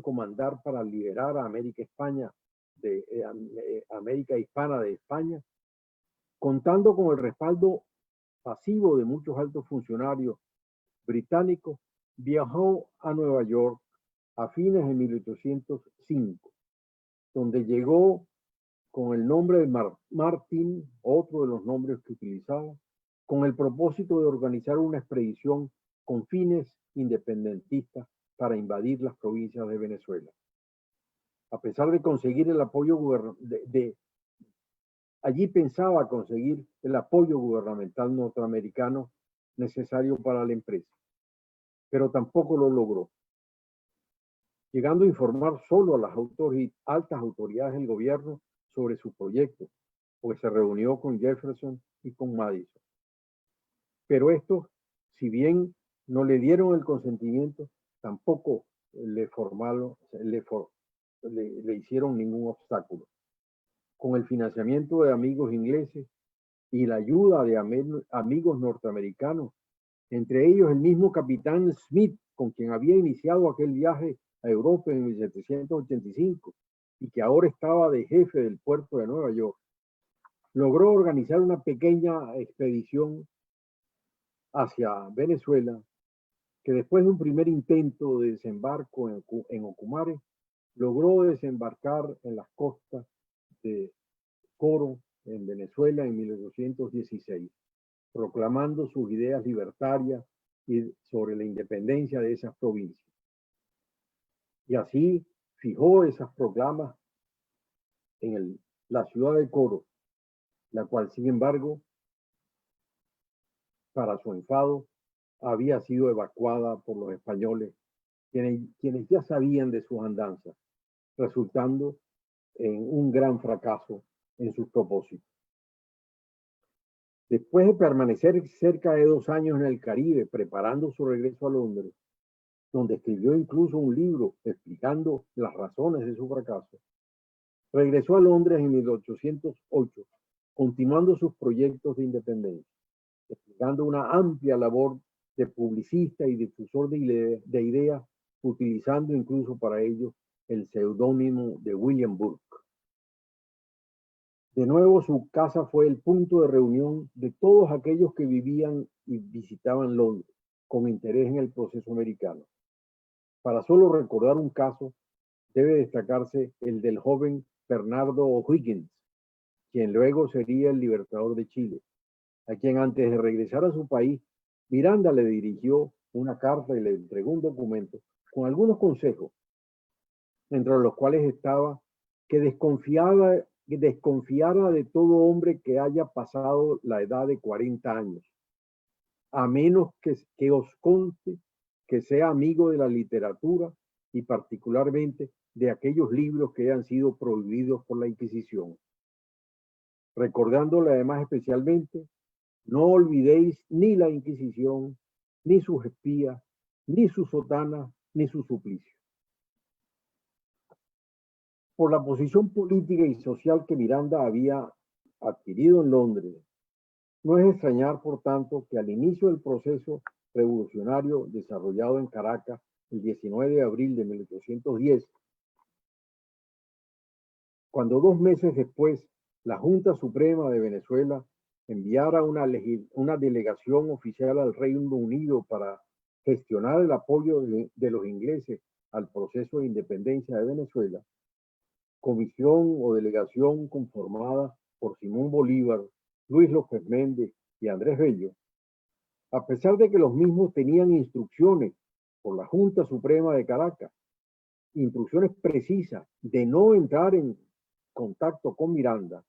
S2: comandar para liberar a América Hispana de España, contando con el respaldo pasivo de muchos altos funcionarios británicos, viajó a Nueva York a fines de 1805, donde llegó con el nombre de Martin, otro de los nombres que utilizaba, con el propósito de organizar una expedición con fines independentistas para invadir las provincias de Venezuela. A pesar de conseguir el apoyo allí pensaba conseguir el apoyo gubernamental norteamericano necesario para la empresa, pero tampoco lo logró, llegando a informar solo a las altas autoridades del gobierno sobre su proyecto, porque se reunió con Jefferson y con Madison. Pero estos, si bien no le dieron el consentimiento, tampoco le hicieron ningún obstáculo. Con el financiamiento de amigos ingleses y la ayuda de amigos norteamericanos, entre ellos el mismo capitán Smith, con quien había iniciado aquel viaje a Europa en 1785 y que ahora estaba de jefe del puerto de Nueva York, logró organizar una pequeña expedición hacia Venezuela, que después de un primer intento de desembarco en Ocumare, logró desembarcar en las costas de Coro, en Venezuela, en 1816, proclamando sus ideas libertarias y sobre la independencia de esas provincias. Y así fijó esas proclamas en la ciudad de Coro, la cual, sin embargo, para su enfado, había sido evacuada por los españoles, quienes ya sabían de sus andanzas, resultando en un gran fracaso en sus propósitos. Después de permanecer cerca de 2 años en el Caribe, preparando su regreso a Londres, donde escribió incluso un libro explicando las razones de su fracaso, regresó a Londres en 1808, continuando sus proyectos de independencia, explicando una amplia labor de publicista y difusor de ideas, utilizando incluso para ello el seudónimo de William Burke. De nuevo, su casa fue el punto de reunión de todos aquellos que vivían y visitaban Londres con interés en el proceso americano. Para solo recordar un caso, debe destacarse el del joven Bernardo O'Higgins, quien luego sería el libertador de Chile, a quien antes de regresar a su país, Miranda le dirigió una carta y le entregó un documento con algunos consejos, entre los cuales estaba que desconfiara de todo hombre que haya pasado la edad de 40 años, a menos que os conste que sea amigo de la literatura y particularmente de aquellos libros que hayan sido prohibidos por la Inquisición. Recordándole además especialmente, no olvidéis ni la Inquisición, ni sus espías, ni sus sotanas, ni su suplicio. Por la posición política y social que Miranda había adquirido en Londres, no es extrañar, por tanto, que al inicio del proceso revolucionario desarrollado en Caracas el 19 de abril de 1810, cuando 2 meses después la Junta Suprema de Venezuela enviara una delegación oficial al Reino Unido para gestionar el apoyo de los ingleses al proceso de independencia de Venezuela, comisión o delegación conformada por Simón Bolívar, Luis López Méndez y Andrés Bello, a pesar de que los mismos tenían instrucciones por la Junta Suprema de Caracas, instrucciones precisas de no entrar en contacto con Miranda.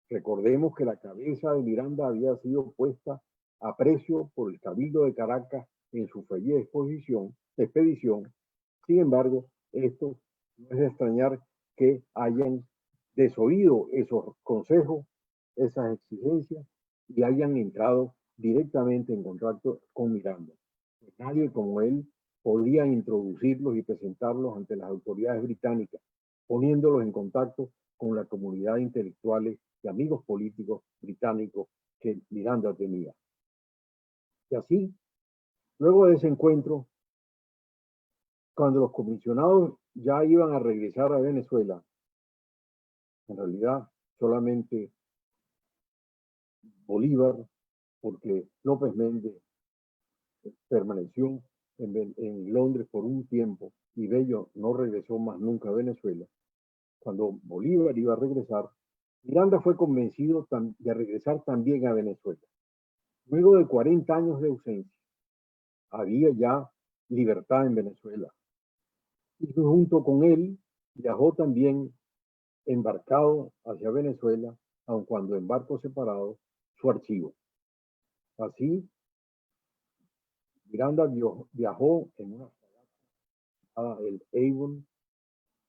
S2: Recordemos que la cabeza de Miranda había sido puesta a precio por el Cabildo de Caracas en su fallida expedición. Sin embargo, esto no es de extrañar que hayan desoído esos consejos, esas exigencias, y hayan entrado directamente en contacto con Miranda. Nadie como él podía introducirlos y presentarlos ante las autoridades británicas, poniéndolos en contacto con la comunidad de intelectuales y amigos políticos británicos que Miranda tenía. Y así, luego de ese encuentro, cuando los comisionados ya iban a regresar a Venezuela, en realidad solamente Bolívar, porque López Méndez permaneció en Londres por un tiempo y Bello no regresó más nunca a Venezuela. Cuando Bolívar iba a regresar, Miranda fue convencido de regresar también a Venezuela. Luego de 40 años de ausencia, había ya libertad en Venezuela. Y junto con él viajó también embarcado hacia Venezuela, aun cuando en barcos separados, su archivo. Así, Miranda viajó en una fragata, el Avon,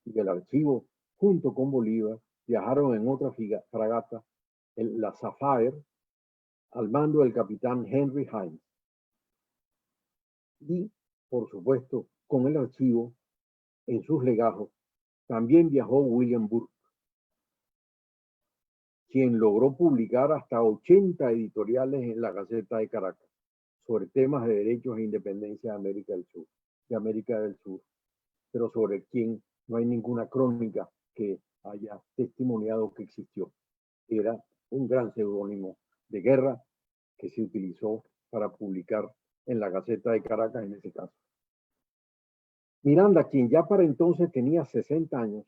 S2: y el archivo, junto con Bolívar, viajaron en otra fragata, la Sapphire, al mando del capitán Henry Hines. Y, por supuesto, con el archivo, en sus legajos, también viajó William Burke, quien logró publicar hasta 80 editoriales en la Gaceta de Caracas sobre temas de derechos e independencia de América del Sur, pero sobre quien no hay ninguna crónica que haya testimoniado que existió. Era un gran seudónimo de guerra que se utilizó para publicar en la Gaceta de Caracas en ese caso. Miranda, quien ya para entonces tenía 60 años,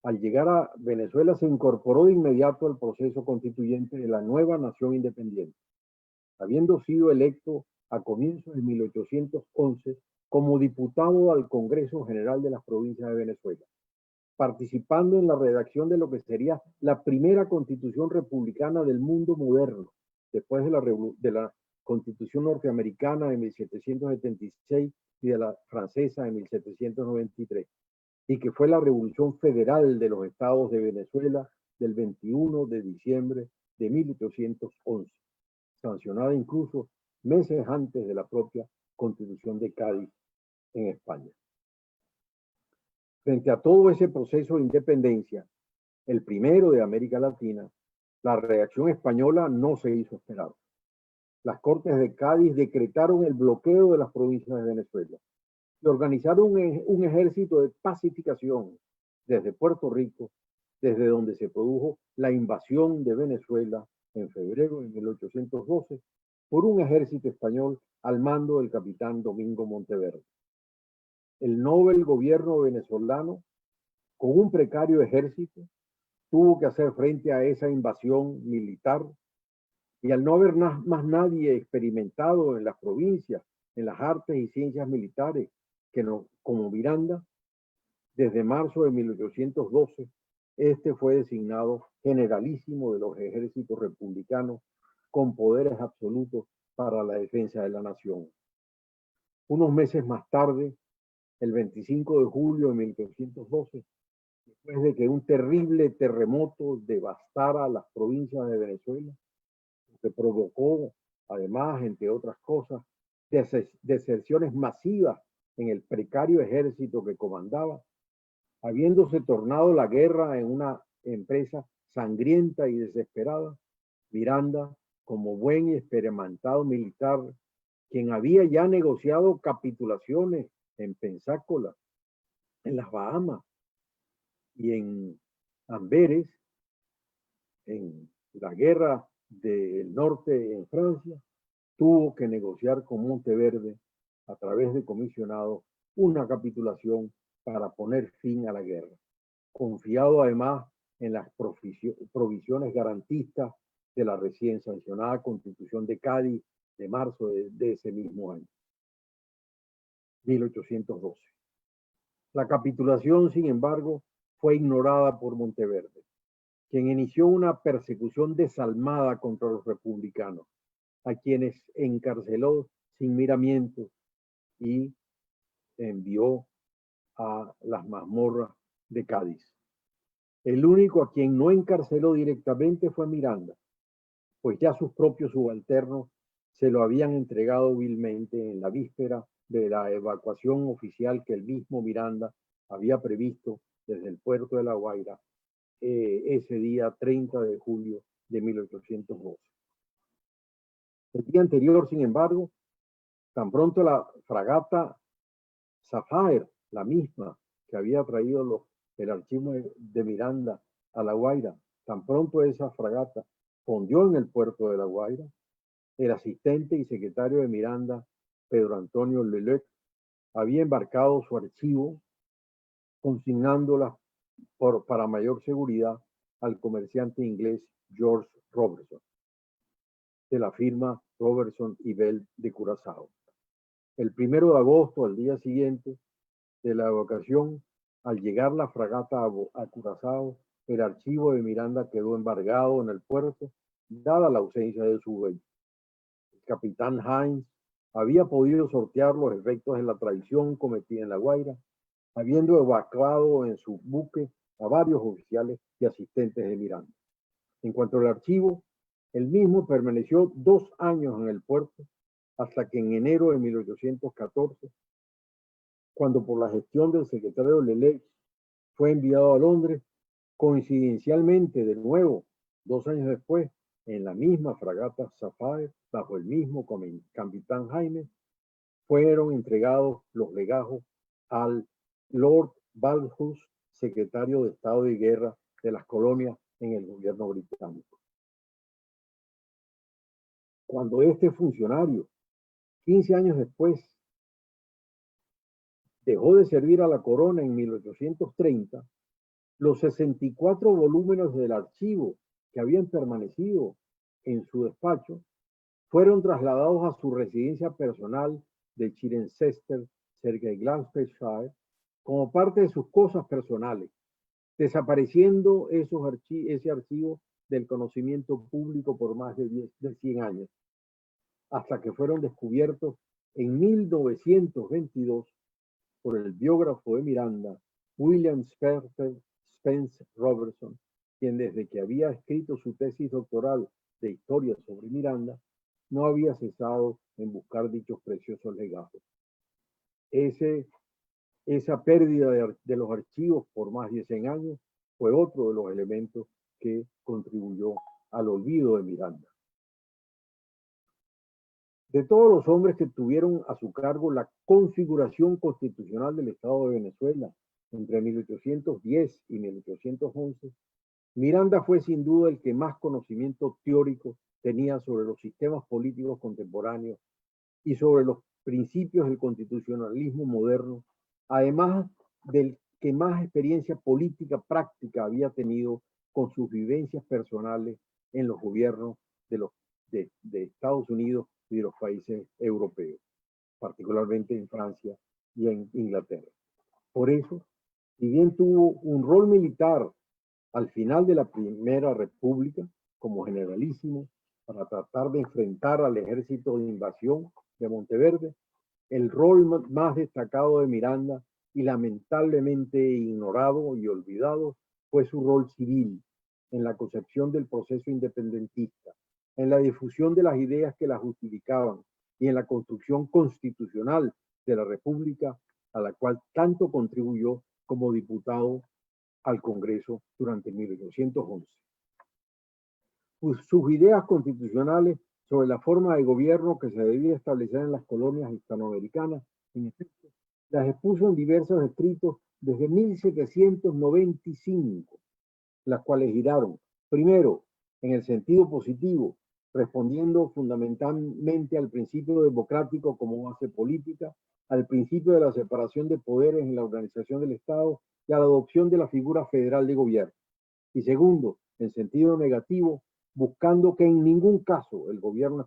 S2: al llegar a Venezuela se incorporó de inmediato al proceso constituyente de la nueva nación independiente, habiendo sido electo a comienzos de 1811 como diputado al Congreso General de las Provincias de Venezuela, participando en la redacción de lo que sería la primera constitución republicana del mundo moderno, después de la Constitución norteamericana de 1776 y de la francesa de 1793, y que fue la Revolución Federal de los Estados de Venezuela del 21 de diciembre de 1811, sancionada incluso meses antes de la propia Constitución de Cádiz en España. Frente a todo ese proceso de independencia, el primero de América Latina, la reacción española no se hizo esperar. Las Cortes de Cádiz decretaron el bloqueo de las provincias de Venezuela y organizaron un ejército de pacificación desde Puerto Rico, desde donde se produjo la invasión de Venezuela en febrero de 1812 por un ejército español al mando del capitán Domingo Monteverde. El noble gobierno venezolano, con un precario ejército, tuvo que hacer frente a esa invasión militar y al no haber más nadie experimentado en las provincias, en las artes y ciencias militares, como Miranda, desde marzo de 1812, este fue designado generalísimo de los ejércitos republicanos con poderes absolutos para la defensa de la nación. Unos meses más tarde, el 25 de julio de 1812, después de que un terrible terremoto devastara las provincias de Venezuela, que provocó, además, entre otras cosas, deserciones masivas en el precario ejército que comandaba, habiéndose tornado la guerra en una empresa sangrienta y desesperada, Miranda, como buen y experimentado militar, quien había ya negociado capitulaciones en Pensácola, en las Bahamas y en Amberes, en la guerra del norte en Francia, tuvo que negociar con Monteverde a través de comisionados una capitulación para poner fin a la guerra, confiado además en las provisiones garantistas de la recién sancionada Constitución de Cádiz de marzo de ese mismo año, 1812. La capitulación, sin embargo, fue ignorada por Monteverde, quien inició una persecución desalmada contra los republicanos, a quienes encarceló sin miramientos y envió a las mazmorras de Cádiz. El único a quien no encarceló directamente fue Miranda, pues ya sus propios subalternos se lo habían entregado vilmente en la víspera de la evacuación oficial que el mismo Miranda había previsto desde el puerto de La Guaira ese día 30 de julio de 1812. El día anterior, sin embargo, tan pronto la fragata Sapphire, la misma que había traído el archivo de Miranda a La Guaira, tan pronto esa fragata fondió en el puerto de La Guaira, el asistente y secretario de Miranda, Pedro Antonio Lelec, había embarcado su archivo, consignándola para mayor seguridad al comerciante inglés George Robertson, de la firma Robertson y Bell de Curazao. El 1 de agosto, al día siguiente de la evacuación, al llegar la fragata a Curazao, el archivo de Miranda quedó embargado en el puerto, dada la ausencia de su dueño. El capitán Hines había podido sortear los efectos de la traición cometida en La Guaira, habiendo evacuado en su buque a varios oficiales y asistentes de Miranda. En cuanto al archivo, el mismo permaneció 2 años en el puerto, hasta que en enero de 1814, cuando por la gestión del secretario Lelec fue enviado a Londres, coincidencialmente de nuevo, 2 años después, en la misma fragata Sapphire, bajo el mismo capitán Jaime, fueron entregados los legajos al Lord Balthus, secretario de Estado de Guerra de las colonias en el gobierno británico. Cuando este funcionario, 15 años después, dejó de servir a la corona en 1830, los 64 volúmenes del archivo que habían permanecido en su despacho fueron trasladados a su residencia personal de Cirencester, cerca de Gloucestershire, como parte de sus cosas personales, desapareciendo ese archivo del conocimiento público por más de 100 años, hasta que fueron descubiertos en 1922 por el biógrafo de Miranda, William Spence Robertson, quien desde que había escrito su tesis doctoral de historia sobre Miranda, no había cesado en buscar dichos preciosos legajos. Esa pérdida de los archivos por más de 100 años fue otro de los elementos que contribuyó al olvido de Miranda. De todos los hombres que tuvieron a su cargo la configuración constitucional del Estado de Venezuela entre 1810 y 1811, Miranda fue sin duda el que más conocimiento teórico tenía sobre los sistemas políticos contemporáneos y sobre los principios del constitucionalismo moderno, además del que más experiencia política práctica había tenido con sus vivencias personales en los gobiernos de Estados Unidos y de los países europeos, particularmente en Francia y en Inglaterra. Por eso, si bien tuvo un rol militar al final de la Primera República como generalísimo para tratar de enfrentar al ejército de invasión de Monteverde, el rol más destacado de Miranda y lamentablemente ignorado y olvidado fue su rol civil en la concepción del proceso independentista, en la difusión de las ideas que la justificaban y en la construcción constitucional de la República, a la cual tanto contribuyó como diputado al Congreso durante 1811. Sus ideas constitucionales sobre la forma de gobierno que se debía establecer en las colonias hispanoamericanas, en efecto, las expuso en diversos escritos desde 1795, las cuales giraron, primero, en el sentido positivo, respondiendo fundamentalmente al principio democrático como base política, al principio de la separación de poderes en la organización del Estado y a la adopción de la figura federal de gobierno. Y segundo, en sentido negativo, buscando que en ningún caso el gobierno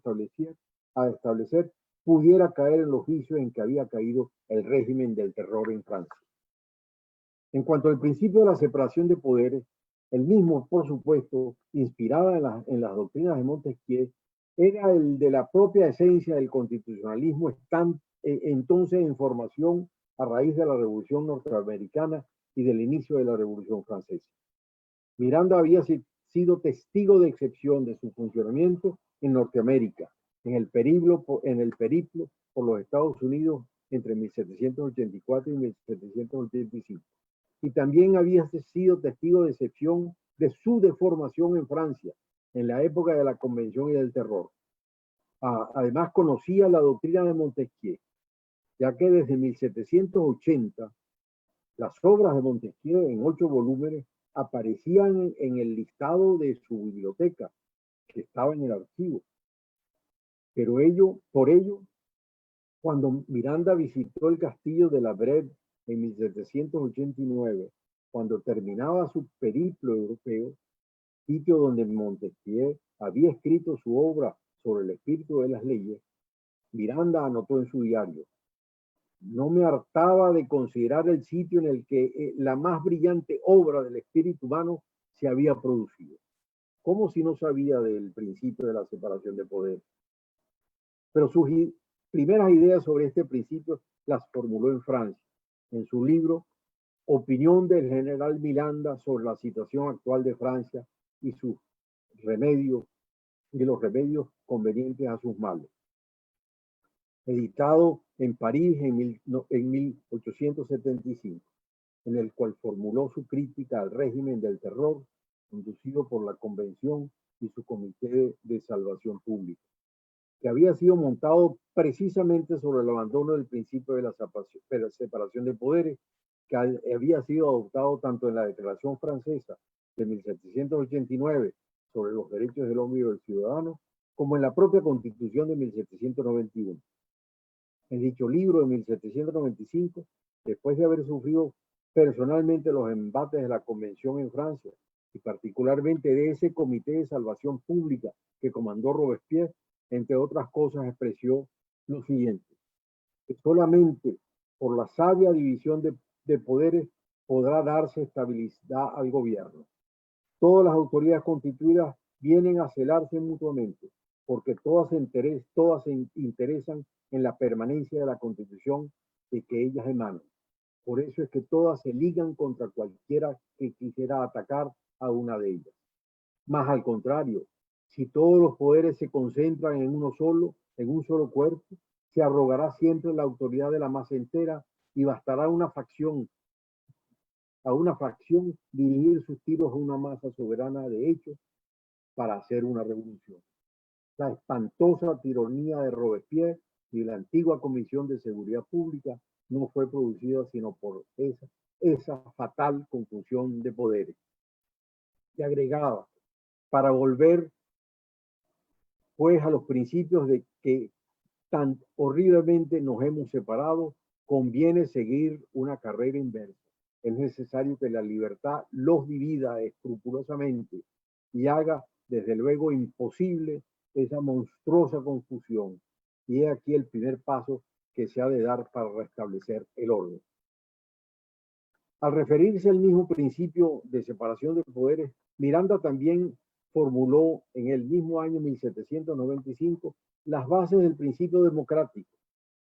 S2: a establecer pudiera caer en los vicios en que había caído el régimen del terror en Francia. En cuanto al principio de la separación de poderes, el mismo, por supuesto, inspirada en las doctrinas de Montesquieu, era el de la propia esencia del constitucionalismo entonces en formación a raíz de la Revolución Norteamericana y del inicio de la Revolución Francesa. Miranda había sido testigo de excepción de su funcionamiento en Norteamérica, en el periplo por los Estados Unidos entre 1784 y 1785. Y también había sido testigo de excepción de su deformación en Francia, en la época de la Convención y del Terror. Además, conocía la doctrina de Montesquieu, ya que desde 1780 las obras de Montesquieu en 8 volúmenes aparecían en el listado de su biblioteca, que estaba en el archivo. Pero por ello, cuando Miranda visitó el castillo de la Brève en 1789, cuando terminaba su periplo europeo, sitio donde Montesquieu había escrito su obra sobre el espíritu de las leyes, Miranda anotó en su diario: no me hartaba de considerar el sitio en el que la más brillante obra del espíritu humano se había producido. Como si no sabía del principio de la separación de poderes. Pero sus primeras ideas sobre este principio las formuló en Francia, en su libro Opinión del general Miranda sobre la situación actual de Francia y sus remedios y los remedios convenientes a sus males, editado en París en 1875, en el cual formuló su crítica al régimen del terror conducido por la Convención y su Comité de Salvación Pública, que había sido montado precisamente sobre el abandono del principio de la separación de poderes, que había sido adoptado tanto en la Declaración Francesa de 1789 sobre los derechos del hombre y del ciudadano, como en la propia Constitución de 1791. En dicho libro de 1795, después de haber sufrido personalmente los embates de la Convención en Francia, y particularmente de ese Comité de Salvación Pública que comandó Robespierre, entre otras cosas, expresó lo siguiente: que solamente por la sabia división de poderes podrá darse estabilidad al gobierno. Todas las autoridades constituidas vienen a celarse mutuamente, porque todas se interesan en la permanencia de la Constitución de que ellas emanan. Por eso es que todas se ligan contra cualquiera que quisiera atacar a una de ellas. Más al contrario, si todos los poderes se concentran en un solo cuerpo, se arrogará siempre la autoridad de la masa entera y bastará a una facción dirigir sus tiros a una masa soberana de hechos para hacer una revolución. La espantosa tiranía de Robespierre y la antigua Comisión de Seguridad Pública no fue producida sino por esa fatal confusión de poderes. Y agregaba: para volver pues a los principios de que tan horriblemente nos hemos separado, conviene seguir una carrera inversa. Es necesario que la libertad los divida escrupulosamente y haga desde luego imposible esa monstruosa confusión. Y he aquí el primer paso que se ha de dar para restablecer el orden. Al referirse al mismo principio de separación de poderes, Miranda también formuló en el mismo año 1795 las bases del principio democrático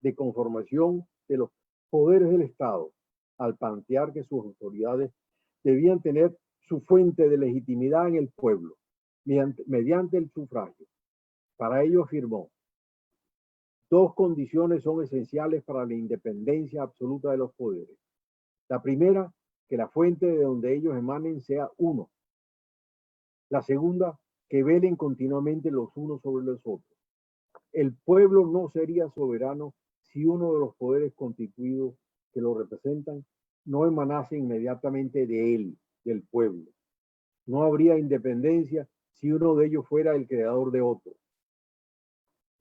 S2: de conformación de los poderes del Estado, al plantear que sus autoridades debían tener su fuente de legitimidad en el pueblo, mediante el sufragio. Para ello afirmó: Dos condiciones son esenciales para la independencia absoluta de los poderes. La primera, que la fuente de donde ellos emanen sea uno. La segunda, que velen continuamente los unos sobre los otros. El pueblo no sería soberano si uno de los poderes constituidos que lo representan no emanase inmediatamente de él, del pueblo. No habría independencia si uno de ellos fuera el creador de otro.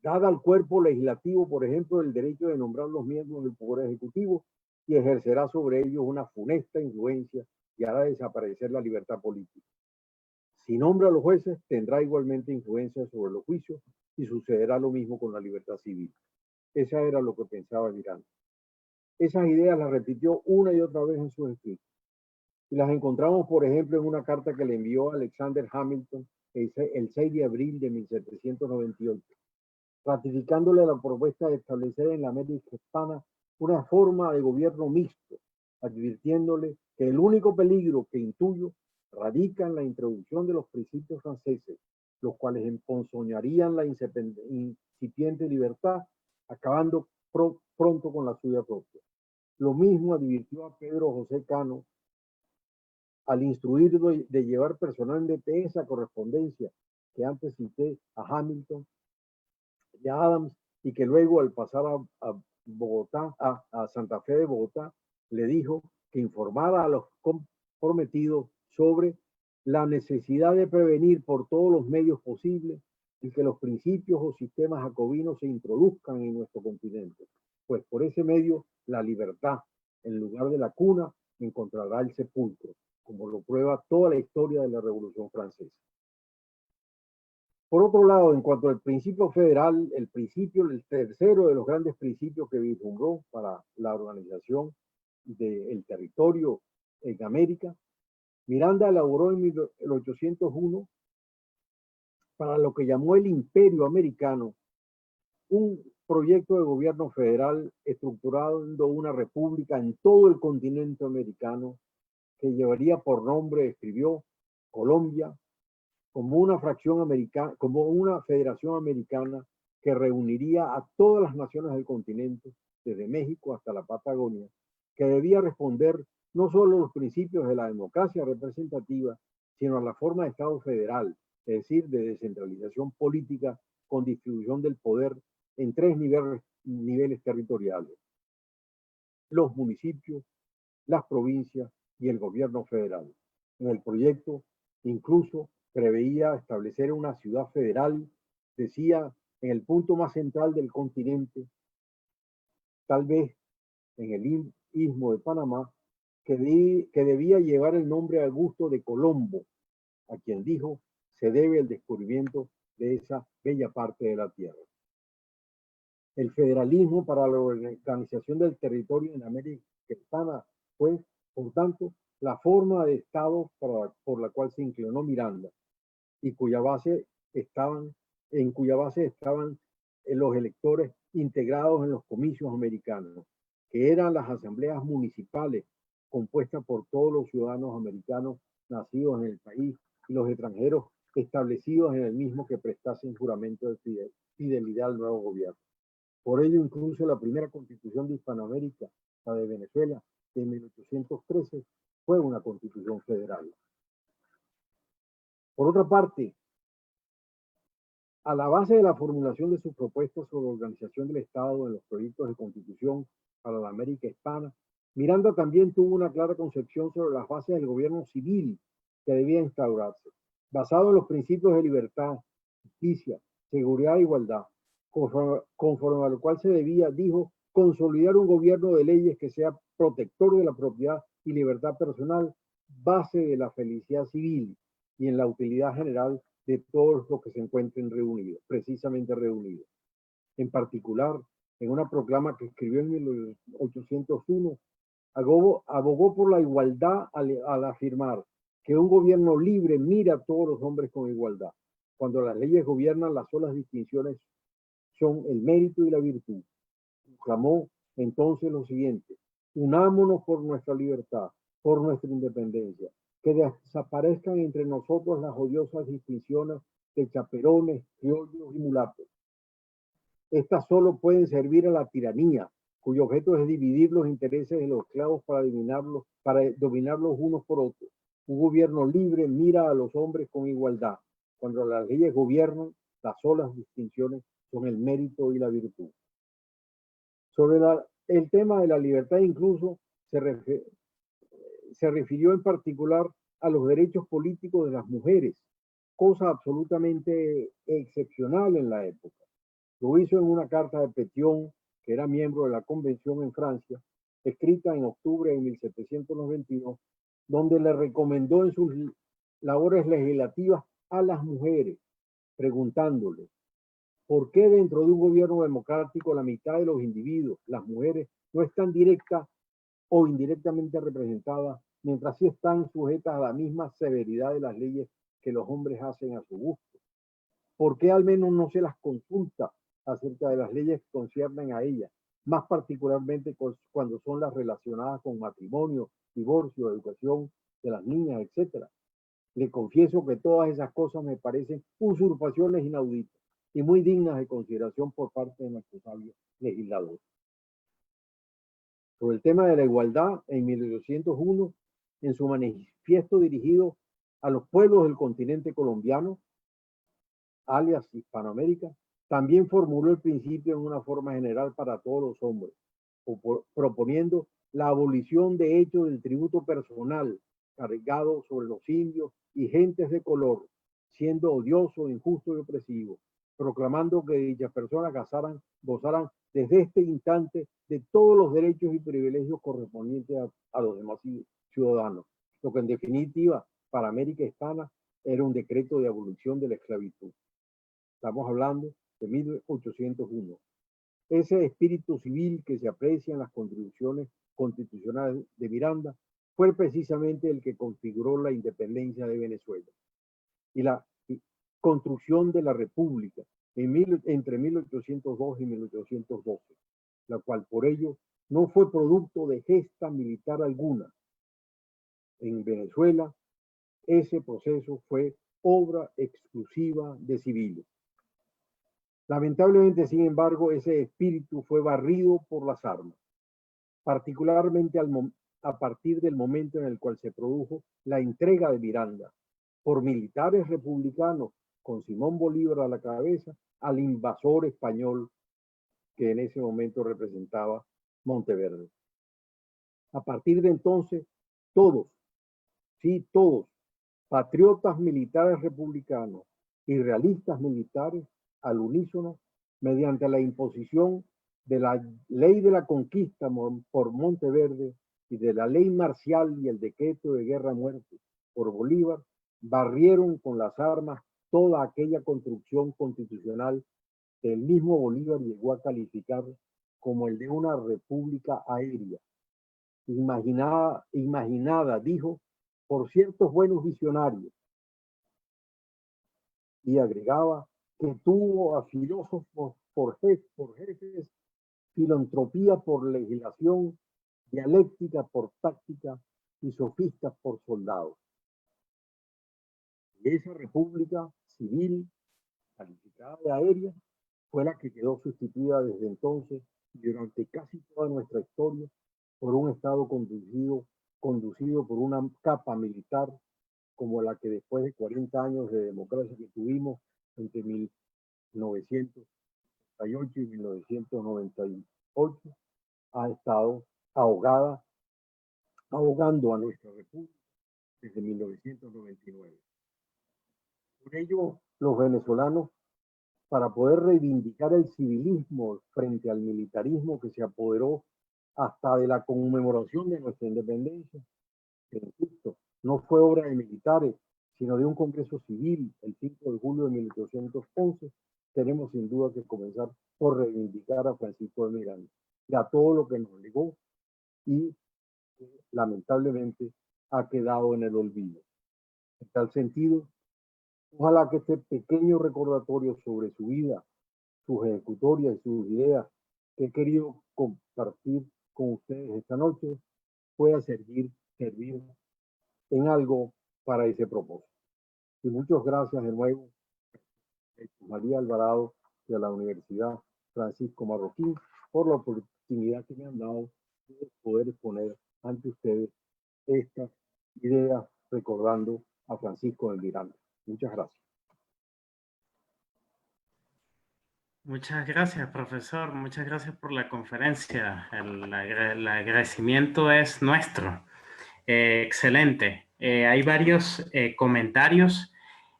S2: Dada al cuerpo legislativo, por ejemplo, el derecho de nombrar los miembros del Poder Ejecutivo y ejercerá sobre ellos una funesta influencia y hará desaparecer la libertad política. Si nombra a los jueces, tendrá igualmente influencia sobre los juicios y sucederá lo mismo con la libertad civil. Esa era lo que pensaba Miranda. Esas ideas las repitió una y otra vez en sus escritos. Y las encontramos, por ejemplo, en una carta que le envió Alexander Hamilton el 6 de abril de 1798, ratificándole la propuesta de establecer en la América Hispana una forma de gobierno mixto, advirtiéndole que el único peligro que intuyo radica en la introducción de los principios franceses, los cuales emponzoñarían la incipiente libertad, acabando pronto con la suya propia. Lo mismo advirtió a Pedro José Cano al instruir de llevar personalmente esa correspondencia que antes cité a Hamilton y a Adams, y que luego al pasar a Bogotá, a Santa Fe de Bogotá, le dijo que informara a los comprometidos sobre la necesidad de prevenir por todos los medios posibles y que los principios o sistemas jacobinos se introduzcan en nuestro continente, pues por ese medio la libertad, en lugar de la cuna, encontrará el sepulcro, como lo prueba toda la historia de la Revolución Francesa. Por otro lado, en cuanto al principio federal, el tercero de los grandes principios que vislumbró para la organización del territorio en América, Miranda elaboró en 1801 para lo que llamó el Imperio Americano un proyecto de gobierno federal estructurando una república en todo el continente americano que llevaría por nombre, escribió, Colombia, como una fracción americana, como una federación americana que reuniría a todas las naciones del continente, desde México hasta la Patagonia, que debía responder no solo a los principios de la democracia representativa, sino a la forma de Estado federal, es decir, de descentralización política con distribución del poder en tres niveles territoriales: los municipios, las provincias y el gobierno federal. En el proyecto incluso preveía establecer una ciudad federal, decía, en el punto más central del continente, tal vez en el istmo de Panamá, que debía llevar el nombre Augusto de Colombo, a quien dijo se debe el descubrimiento de esa bella parte de la tierra. El federalismo para la organización del territorio en América Hispana fue, por tanto, la forma de Estado por la cual se inclinó Miranda y en cuya base estaban los electores integrados en los comicios americanos, que eran las asambleas municipales compuestas por todos los ciudadanos americanos nacidos en el país y los extranjeros establecidos en el mismo que prestasen juramento de fidelidad al nuevo gobierno. Por ello, incluso la primera constitución de Hispanoamérica, la de Venezuela, de 1813, fue una constitución federal. Por otra parte, a la base de la formulación de sus propuestas sobre organización del Estado en los proyectos de constitución para la América Hispana, Miranda también tuvo una clara concepción sobre las bases del gobierno civil que debía instaurarse, basado en los principios de libertad, justicia, seguridad e igualdad, conforme a lo cual se debía, dijo, consolidar un gobierno de leyes que sea protector de la propiedad y libertad personal, base de la felicidad civil y en la utilidad general de todos los que se encuentren reunidos, precisamente reunidos. En particular, en una proclama que escribió en 1801, abogó por la igualdad al afirmar que un gobierno libre mira a todos los hombres con igualdad. Cuando las leyes gobiernan, las solas distinciones son el mérito y la virtud. Clamó entonces lo siguiente: unámonos por nuestra libertad, por nuestra independencia, que desaparezcan entre nosotros las odiosas distinciones de chaperones, criollos y mulatos. Estas solo pueden servir a la tiranía, cuyo objeto es dividir los intereses de los esclavos para dominarlos unos por otros. Un gobierno libre mira a los hombres con igualdad. Cuando las leyes gobiernan, las solas distinciones son el mérito y la virtud. Sobre el tema de la libertad incluso se refirió en particular a los derechos políticos de las mujeres, cosa absolutamente excepcional en la época. Lo hizo en una carta de Pétion, que era miembro de la Convención en Francia, escrita en octubre de 1792, donde le recomendó en sus labores legislativas a las mujeres, preguntándole, ¿por qué dentro de un gobierno democrático la mitad de los individuos, las mujeres, no están directa o indirectamente representadas, mientras sí están sujetas a la misma severidad de las leyes que los hombres hacen a su gusto? ¿Por qué al menos no se las consulta acerca de las leyes que conciernen a ellas, más particularmente cuando son las relacionadas con matrimonio, divorcio, educación de las niñas, etcétera? Le confieso que todas esas cosas me parecen usurpaciones inauditas y muy dignas de consideración por parte de nuestros sabios legisladores. Sobre el tema de la igualdad, en 1801, en su manifiesto dirigido a los pueblos del continente colombiano, alias Hispanoamérica, también formuló el principio en una forma general para todos los hombres, proponiendo la abolición de hecho del tributo personal cargado sobre los indios y gentes de color, siendo odioso, injusto y opresivo, proclamando que dichas personas gozaran desde este instante de todos los derechos y privilegios correspondientes a los demás ciudadanos, lo que en definitiva para América Hispana era un decreto de abolición de la esclavitud. Estamos hablando de 1801. Ese espíritu civil que se aprecia en las contribuciones constitucionales de Miranda fue precisamente el que configuró la independencia de Venezuela y la construcción de la República entre 1802 y 1812, la cual por ello no fue producto de gesta militar alguna. En Venezuela, ese proceso fue obra exclusiva de civiles. Lamentablemente, sin embargo, ese espíritu fue barrido por las armas, particularmente a partir del momento en el cual se produjo la entrega de Miranda por militares republicanos con Simón Bolívar a la cabeza al invasor español que en ese momento representaba Monteverde. A partir de entonces, todos, sí, todos, patriotas militares republicanos y realistas militares, al unísono, mediante la imposición de la ley de la conquista por Monteverde y de la ley marcial y el decreto de guerra-muerte por Bolívar, barrieron con las armas toda aquella construcción constitucional que el mismo Bolívar llegó a calificar como el de una república aérea, imaginada, dijo, por ciertos buenos visionarios, y agregaba que tuvo a filósofos por jefes, filantropía por legislación, dialéctica por táctica y sofistas por soldados. Y esa república civil, calificada de aérea, fue la que quedó sustituida desde entonces y durante casi toda nuestra historia por un Estado conducido por una capa militar como la que después de 40 años de democracia que tuvimos entre 1988 y 1998 ha estado ahogando a nuestra república desde 1999. Por ello, los venezolanos, para poder reivindicar el civilismo frente al militarismo que se apoderó hasta de la conmemoración de nuestra independencia, que insisto, no fue obra de militares, sino de un congreso civil el 5 de julio de 1811, tenemos sin duda que comenzar por reivindicar a Francisco de Miranda y a todo lo que nos legó y lamentablemente ha quedado en el olvido. En tal sentido, ojalá que este pequeño recordatorio sobre su vida, sus ejecutorias y sus ideas que he querido compartir con ustedes esta noche pueda servir en algo para ese propósito. Y muchas gracias de nuevo a María Alvarado de la Universidad Francisco Marroquín, por la oportunidad que me han dado de poder exponer ante ustedes estas ideas recordando a Francisco de Miranda. Muchas gracias.
S1: Muchas gracias, profesor. Muchas gracias por la conferencia. El agradecimiento es nuestro. Excelente. Hay varios comentarios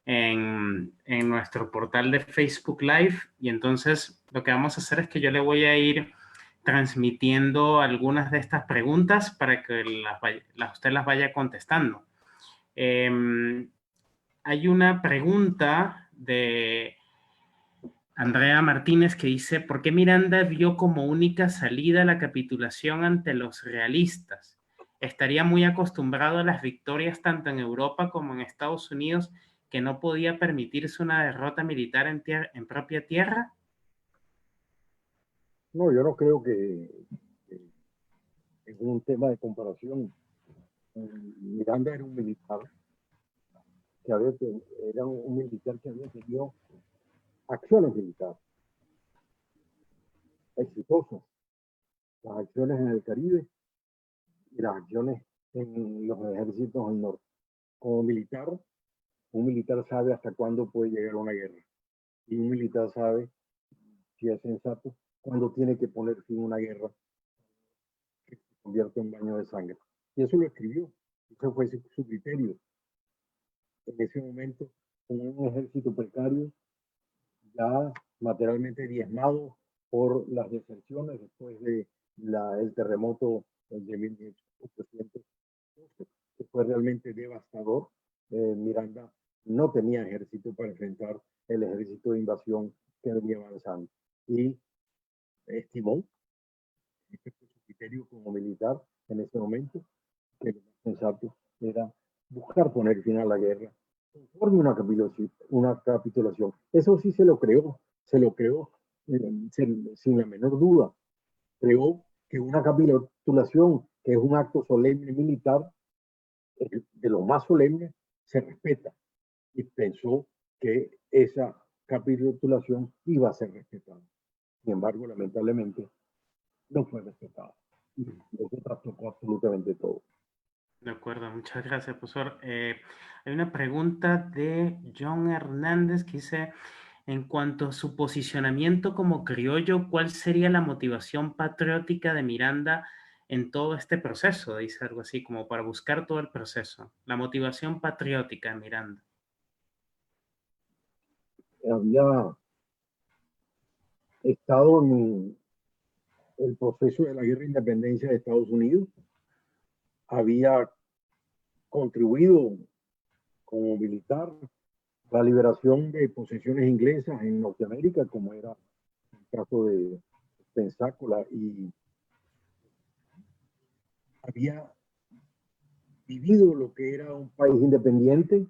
S1: en nuestro portal de Facebook Live y entonces lo que vamos a hacer es que yo le voy a ir transmitiendo algunas de estas preguntas para que usted las vaya contestando. Hay una pregunta de Andrea Martínez que dice, ¿por qué Miranda vio como única salida la capitulación ante los realistas? Estaría muy acostumbrado a las victorias tanto en Europa como en Estados Unidos que no podía permitirse una derrota militar en propia tierra.
S2: No, yo no creo que es un tema de comparación. Miranda era un militar era un militar que había tenido acciones militares exitosas, las acciones en el Caribe y las acciones en los ejércitos del norte. Como militar, un militar sabe hasta cuándo puede llegar una guerra y un militar sabe, si es sensato, cuándo tiene que poner fin a una guerra que se convierte en baño de sangre. Y eso lo escribió, ese fue su criterio. En ese momento, con un ejército precario, ya materialmente diezmado por las deserciones después de el terremoto de 1812, que fue realmente devastador. Miranda no tenía ejército para enfrentar el ejército de invasión que venía avanzando y estimó, este fue su criterio como militar en ese momento, que lo más sensato era buscar poner fin a la guerra conforme una capitulación. Eso sí se lo creó sin la menor duda. Creó que una capitulación, que es un acto solemne militar, de lo más solemne, se respeta. Y pensó que esa capitulación iba a ser respetada. Sin embargo, lamentablemente, no fue respetada. Y eso trastocó absolutamente todo.
S1: De acuerdo, muchas gracias, profesor. Hay una pregunta de John Hernández que dice, en cuanto a su posicionamiento como criollo, ¿cuál sería la motivación patriótica de Miranda en todo este proceso? Dice algo así, como para buscar todo el proceso. La motivación patriótica de Miranda.
S2: Había estado en el proceso de la guerra de independencia de Estados Unidos, había contribuido como militar a la liberación de posesiones inglesas en Norteamérica, como era el caso de Pensácola, y había vivido lo que era un país independiente,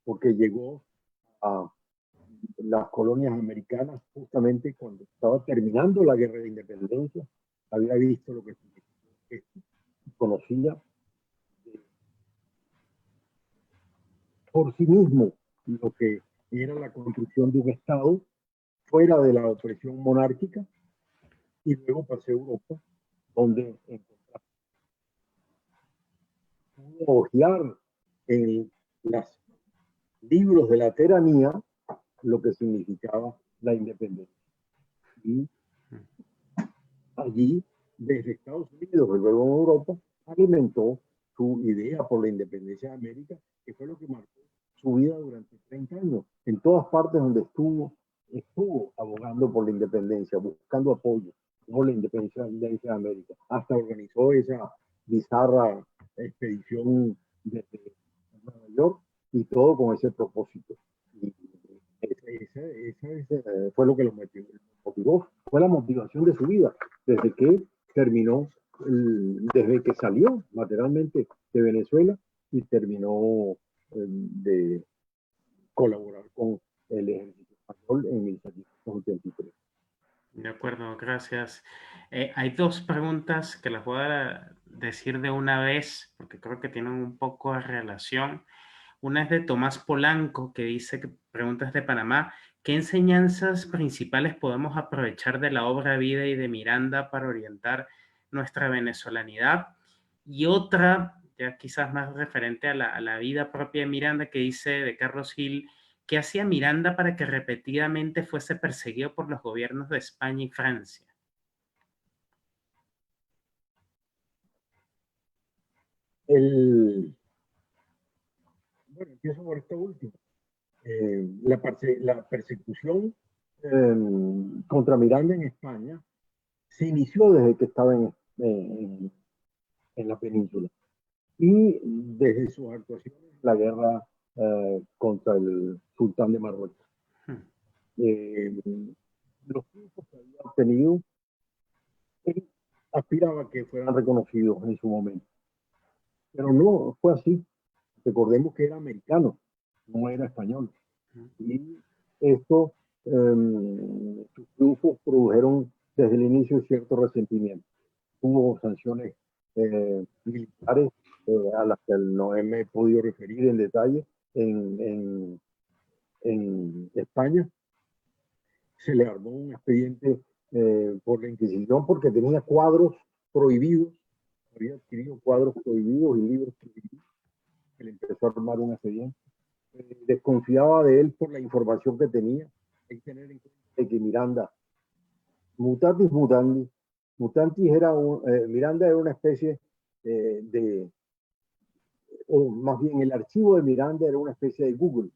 S2: porque llegó a las colonias americanas justamente cuando estaba terminando la guerra de independencia, había visto lo que conocía por sí mismo lo que era la construcción de un Estado fuera de la opresión monárquica, y luego pasé a Europa, donde pude hojear en los libros de la tiranía lo que significaba la independencia. Y allí, desde Estados Unidos y luego en Europa, alimentó su idea por la independencia de América, que fue lo que marcó su vida durante 30 años. En todas partes donde estuvo abogando por la independencia, buscando apoyo por la independencia de América. Hasta organizó esa bizarra expedición desde Nueva York y todo con ese propósito. Y ese fue lo que lo motivó, fue la motivación de su vida, desde que terminó, desde que salió materialmente de Venezuela y terminó de colaborar con el ejército español en 1783.
S1: De acuerdo, gracias. Hay dos preguntas que las voy a decir de una vez, porque creo que tienen un poco de relación. Una es de Tomás Polanco, que dice, que preguntas de Panamá, ¿Qué enseñanzas principales podemos aprovechar de la obra Vida y de Miranda para orientar nuestra venezolanidad? Y otra, ya quizás más referente a la vida propia de Miranda, que dice de Carlos Gil: ¿qué hacía Miranda para que repetidamente fuese perseguido por los gobiernos de España y Francia?
S2: Bueno, empiezo por esta última. La persecución contra Miranda en España se inició desde que estaba en la península y desde sus actuaciones en la guerra contra el sultán de Marruecos. Eh, los triunfos que había obtenido, él aspiraba que fueran reconocidos en su momento, pero no fue así. Recordemos que era americano, no era español. Y esto, sus triunfos produjeron desde el inicio cierto resentimiento. Hubo sanciones militares a las que no me he podido referir en detalle en España. Se le armó un expediente por la Inquisición porque tenía cuadros prohibidos, había adquirido cuadros prohibidos y libros prohibidos. Se le empezó a armar un expediente. Desconfiaba de él por la información que tenía. Hay que tener en cuenta que Miranda, mutatis mutandis, Miranda era una especie o más bien el archivo de Miranda era una especie de Google.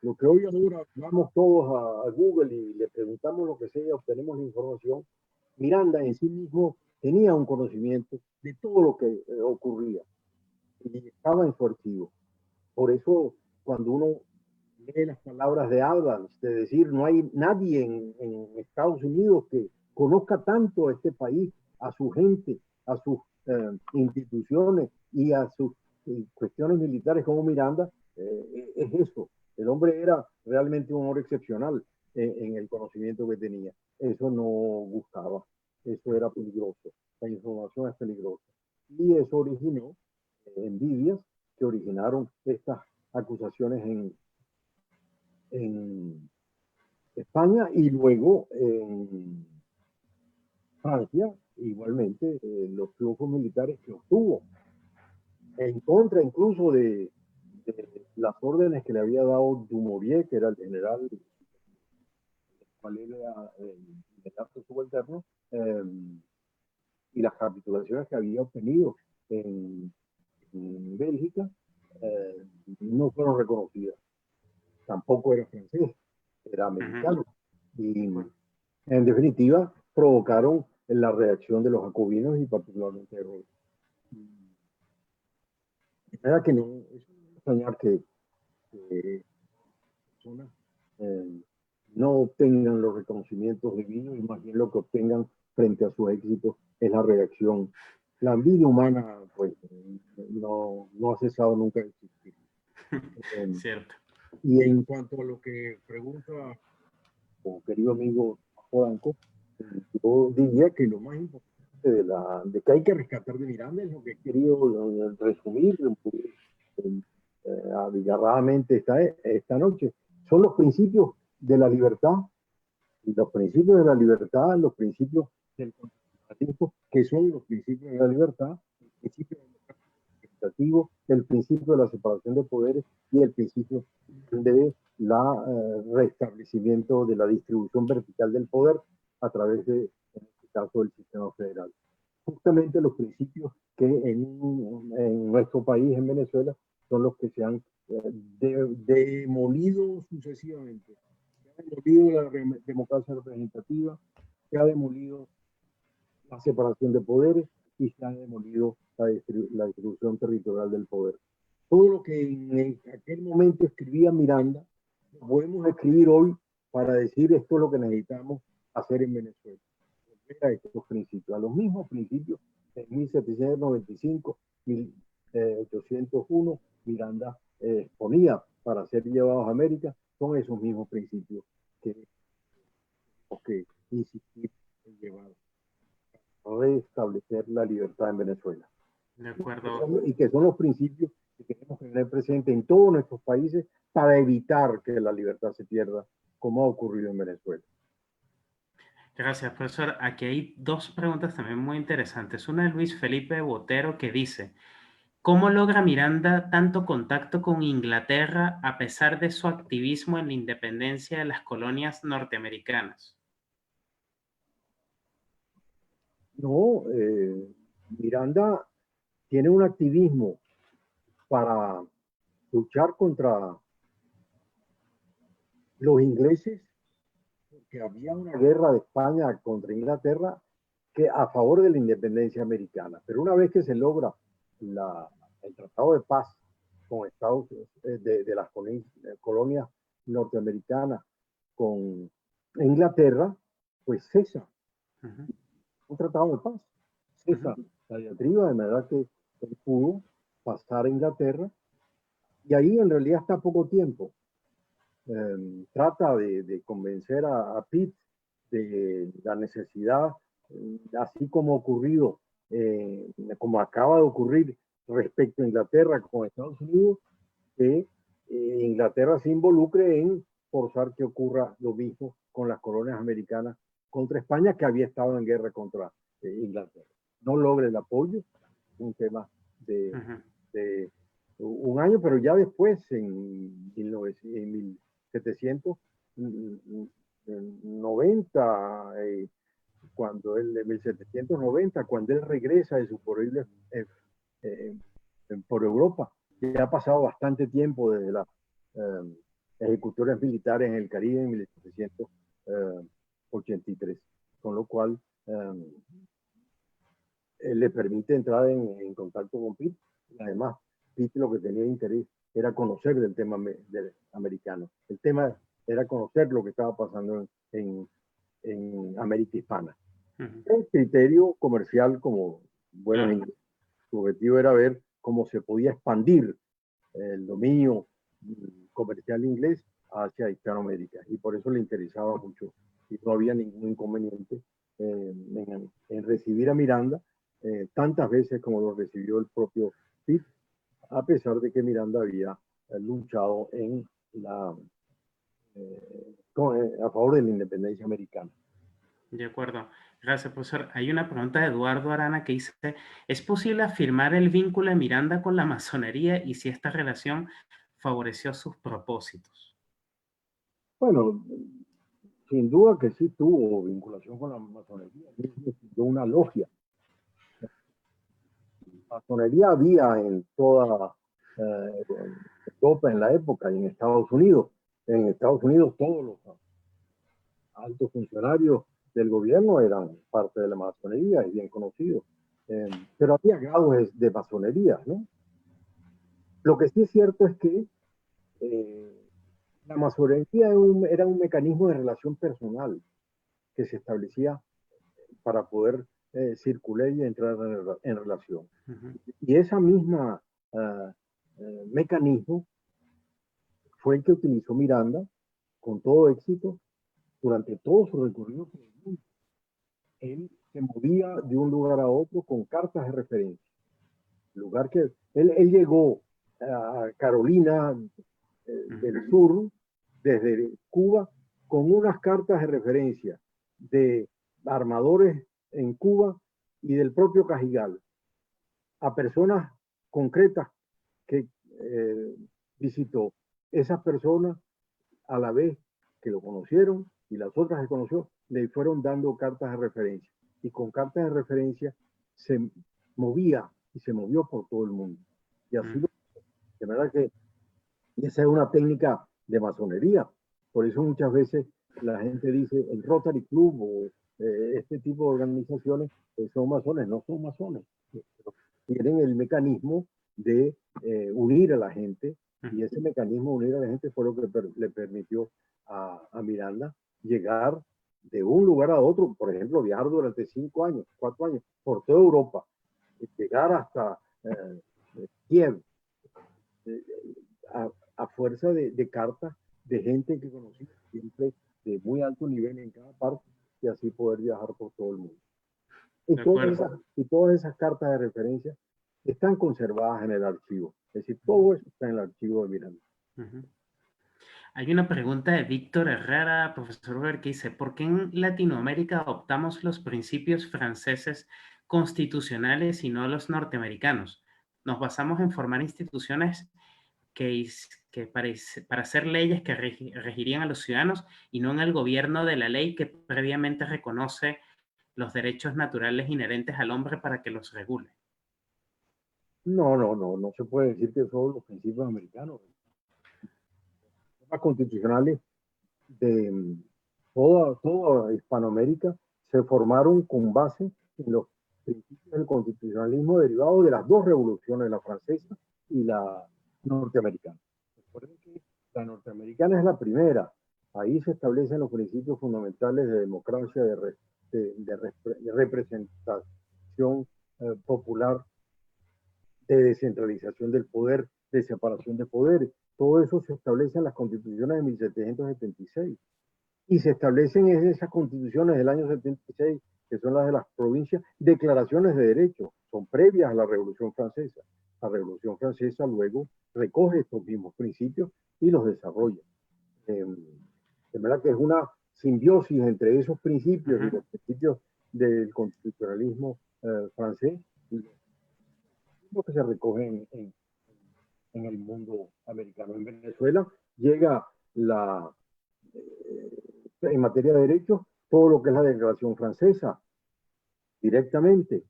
S2: Lo que hoy ahora vamos todos a Google y le preguntamos lo que sea, obtenemos la información. Miranda en sí mismo tenía un conocimiento de todo lo que ocurría y estaba en su archivo. Por eso, cuando uno lee las palabras de Adams, de decir, no hay nadie en Estados Unidos que conozca tanto a este país, a su gente, a sus instituciones y a sus cuestiones militares como Miranda, es eso. El hombre era realmente un hombre excepcional en el conocimiento que tenía. Eso no gustaba, eso era peligroso. La información es peligrosa. Y eso originó envidias que originaron estas acusaciones en España y luego en Francia, igualmente los triunfos militares que obtuvo, en contra incluso de las órdenes que le había dado Dumouriez, que era el general, cual era el general subalterno, y las capitulaciones que había obtenido en Bélgica no fueron reconocidas. Tampoco era francés, era americano. Y en definitiva provocaron la reacción de los jacobinos y particularmente de Robespierre. De manera que no es extrañar que personas no obtengan los reconocimientos debidos y más bien lo que obtengan frente a sus éxitos es la reacción. La envidia humana pues no ha cesado nunca de existir.
S1: Cierto.
S2: Y en cuanto a lo que pregunta querido amigo Polanco, yo diría que lo más importante de que hay que rescatar de Miranda es lo que he querido resumir abigarradamente esta noche. Son los principios de la libertad, los principios de la libertad, los principios del conservatismo, que son los principios de la libertad, el principio representativo, el principio de la separación de poderes y el principio de la restablecimiento de la distribución vertical del poder a través de, en este caso, del sistema federal. Justamente los principios que en nuestro país, en Venezuela, son los que se han demolido sucesivamente. Se ha demolido la democracia representativa, se ha demolido la separación de poderes y se ha demolido la distribución territorial del poder. Todo lo que en aquel momento escribía Miranda, lo podemos escribir hoy para decir esto es lo que necesitamos hacer en Venezuela. A estos principios, a los mismos principios de 1795, 1801, Miranda exponía para ser llevados a América, son esos mismos principios que insistir en llevar a restablecer la libertad en Venezuela.
S1: De acuerdo.
S2: Y que son los principios que tenemos que tener presente en todos nuestros países para evitar que la libertad se pierda como ha ocurrido en Venezuela.
S1: Gracias, profesor. Aquí hay dos preguntas también muy interesantes. Una de Luis Felipe Botero que dice, ¿cómo logra Miranda tanto contacto con Inglaterra a pesar de su activismo en la independencia de las colonias norteamericanas?
S2: No, Miranda tiene un activismo para luchar contra los ingleses, que había una guerra de España contra Inglaterra que a favor de la independencia americana. Pero una vez que se logra el Tratado de Paz con Estados de las colonias norteamericanas con Inglaterra, pues cesa un tratado de paz, cesa la diatriba, de manera que él pudo pasar a Inglaterra y ahí en realidad está poco tiempo. Trata de convencer a Pitt de la necesidad, así como ocurrido, como acaba de ocurrir respecto a Inglaterra con Estados Unidos, que Inglaterra se involucre en forzar que ocurra lo mismo con las colonias americanas contra España, que había estado en guerra contra Inglaterra. No logra el apoyo, un tema de un año, pero ya después, en 1790, cuando él, en 1790, cuando él regresa de su horrible eh, por Europa, ya ha pasado bastante tiempo desde las ejecutorias militares en el Caribe en 1783, con lo cual le permite entrar en contacto con Pitt. Además, Pitt lo que tenía interés era conocer del tema americano. El tema era conocer lo que estaba pasando en América Hispana. El criterio comercial, como buenos ingleses, su objetivo era ver cómo se podía expandir el dominio comercial inglés hacia Hispanoamérica, y por eso le interesaba mucho, y no había ningún inconveniente en recibir a Miranda tantas veces como lo recibió el propio Pitt, a pesar de que Miranda había luchado a favor de la independencia americana.
S1: De acuerdo. Gracias, profesor. Hay una pregunta de Eduardo Arana que dice, ¿es posible afirmar el vínculo de Miranda con la masonería y si esta relación favoreció sus propósitos?
S2: Bueno, sin duda que sí tuvo vinculación con la masonería. Existió una logia. Masonería había en toda Europa en la época y en Estados Unidos. En Estados Unidos todos los altos funcionarios del gobierno eran parte de la masonería, es bien conocido. Pero había grados de masonería, ¿no? Lo que sí es cierto es que la masonería era un mecanismo de relación personal que se establecía para poder circular y entrar en relación. Y esa misma mecanismo fue el que utilizó Miranda con todo éxito durante todo su recorrido por el mundo. Él se movía de un lugar a otro con cartas de referencia. Lugar que él llegó a Carolina del Sur desde Cuba con unas cartas de referencia de armadores en Cuba y del propio Cajigal a personas concretas que visitó. Esas personas, a la vez que lo conocieron y las otras que conoció, le fueron dando cartas de referencia. Y con cartas de referencia se movía y se movió por todo el mundo. Y así, de verdad que esa es una técnica de masonería. Por eso muchas veces la gente dice el Rotary Club o este tipo de organizaciones son masones. No son masones. Tienen el mecanismo de unir a la gente, y ese mecanismo de unir a la gente fue lo que le permitió a Miranda llegar de un lugar a otro, por ejemplo, viajar durante 5 años, 4 años, por toda Europa, llegar hasta Kiev, a fuerza de cartas de gente que conocía, siempre de muy alto nivel en cada parte, y así poder viajar por todo el mundo. Y todas esas cartas de referencia están conservadas en el archivo. Es decir, todo eso está en el archivo de Miranda.
S1: Hay una pregunta de Víctor Herrera, profesor Weber, que dice, ¿por qué en Latinoamérica adoptamos los principios franceses constitucionales y no los norteamericanos? Nos basamos en formar instituciones que para hacer leyes que regirían a los ciudadanos y no en el gobierno de la ley que previamente reconoce los derechos naturales inherentes al hombre para que los regule.
S2: No se puede decir que son los principios americanos. Los constitucionales de toda Hispanoamérica se formaron con base en los principios del constitucionalismo derivados de las dos revoluciones, la francesa y la norteamericana. Recuerden que la norteamericana es la primera. Ahí se establecen los principios fundamentales de democracia, de representación popular, de descentralización del poder, de separación de poderes. Todo eso se establece en las constituciones de 1776. Y se establecen en esas constituciones del año 76, que son las de las provincias, declaraciones de derechos, son previas a la Revolución Francesa. La Revolución Francesa luego recoge estos mismos principios y los desarrolla. De verdad que es una simbiosis entre esos principios y los principios del constitucionalismo francés y los que se recogen en el mundo americano. En Venezuela llega en materia de derechos todo lo que es la Declaración Francesa directamente,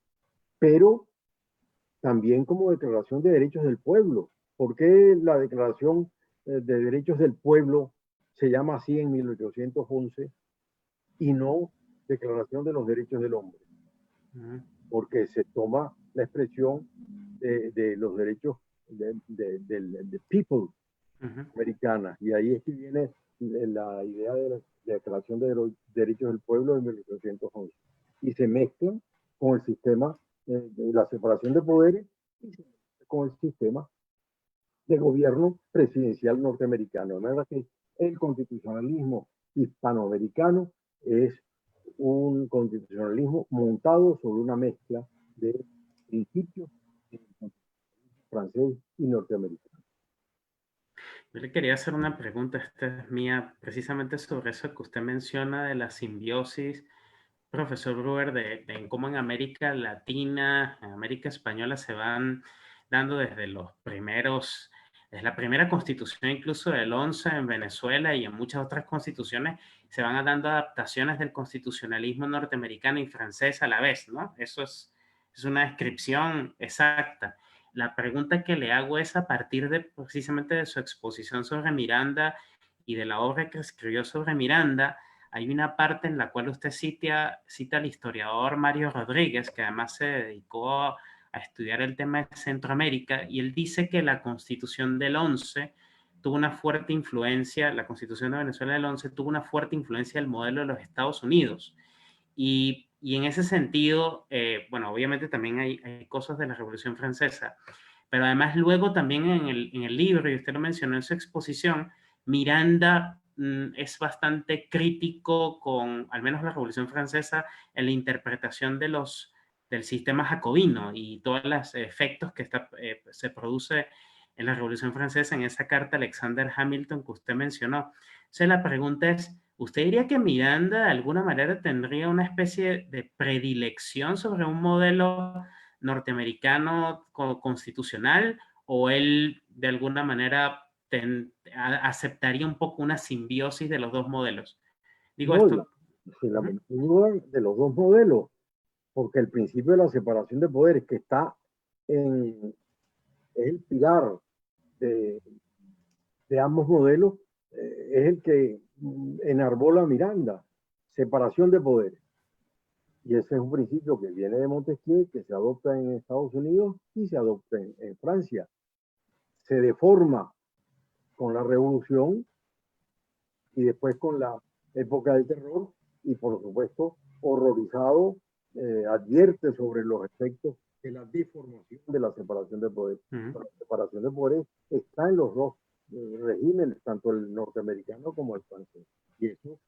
S2: pero también como Declaración de Derechos del Pueblo. ¿Por qué la Declaración de Derechos del Pueblo se llama así en 1811 y no Declaración de los Derechos del Hombre? Porque se toma la expresión de los derechos de people americana, y ahí es que viene la idea de la Declaración de los Derechos del Pueblo de 1811, y se mezclan con el sistema de la separación de poderes y con el sistema de gobierno presidencial norteamericano. De manera que el constitucionalismo hispanoamericano es un constitucionalismo montado sobre una mezcla de principios francés y norteamericano.
S1: Yo le quería hacer una pregunta, esta es mía, precisamente sobre eso que usted menciona de la simbiosis, profesor Brewer, de cómo en América Latina, en América Española se van dando desde la primera constitución incluso del 11 en Venezuela y en muchas otras constituciones, se van dando adaptaciones del constitucionalismo norteamericano y francés a la vez, ¿no? Eso es una descripción exacta. La pregunta que le hago es a partir de precisamente de su exposición sobre Miranda y de la obra que escribió sobre Miranda. Hay una parte en la cual usted cita al historiador Mario Rodríguez, que además se dedicó a estudiar el tema de Centroamérica, y él dice que la Constitución del 11 tuvo una fuerte influencia, la Constitución de Venezuela del 11 tuvo una fuerte influencia del modelo de los Estados Unidos. Y en ese sentido, bueno, obviamente también hay cosas de la Revolución Francesa, pero además luego también en el libro, y usted lo mencionó en su exposición, Miranda es bastante crítico con, al menos la Revolución Francesa, en la interpretación del sistema jacobino y todos los efectos que se produce en la Revolución Francesa en esa carta Alexander Hamilton que usted mencionó. Entonces la pregunta es, ¿usted diría que Miranda de alguna manera tendría una especie de predilección sobre un modelo norteamericano constitucional, o él de alguna manera aceptaría un poco una simbiosis de los dos modelos? Digo
S2: No,
S1: esto.
S2: la duda de los dos modelos, porque el principio de la separación de poderes que está es el pilar de, de ambos modelos, es el que enarbola Miranda, separación de poderes. Y ese es un principio que viene de Montesquieu, que se adopta en Estados Unidos y se adopta en Francia. Se deforma con la revolución y después con la época del terror, y por supuesto horrorizado advierte sobre los efectos de la deformación de la separación de poderes. La separación de poderes está en los dos regímenes, tanto el norteamericano como el francés, y eso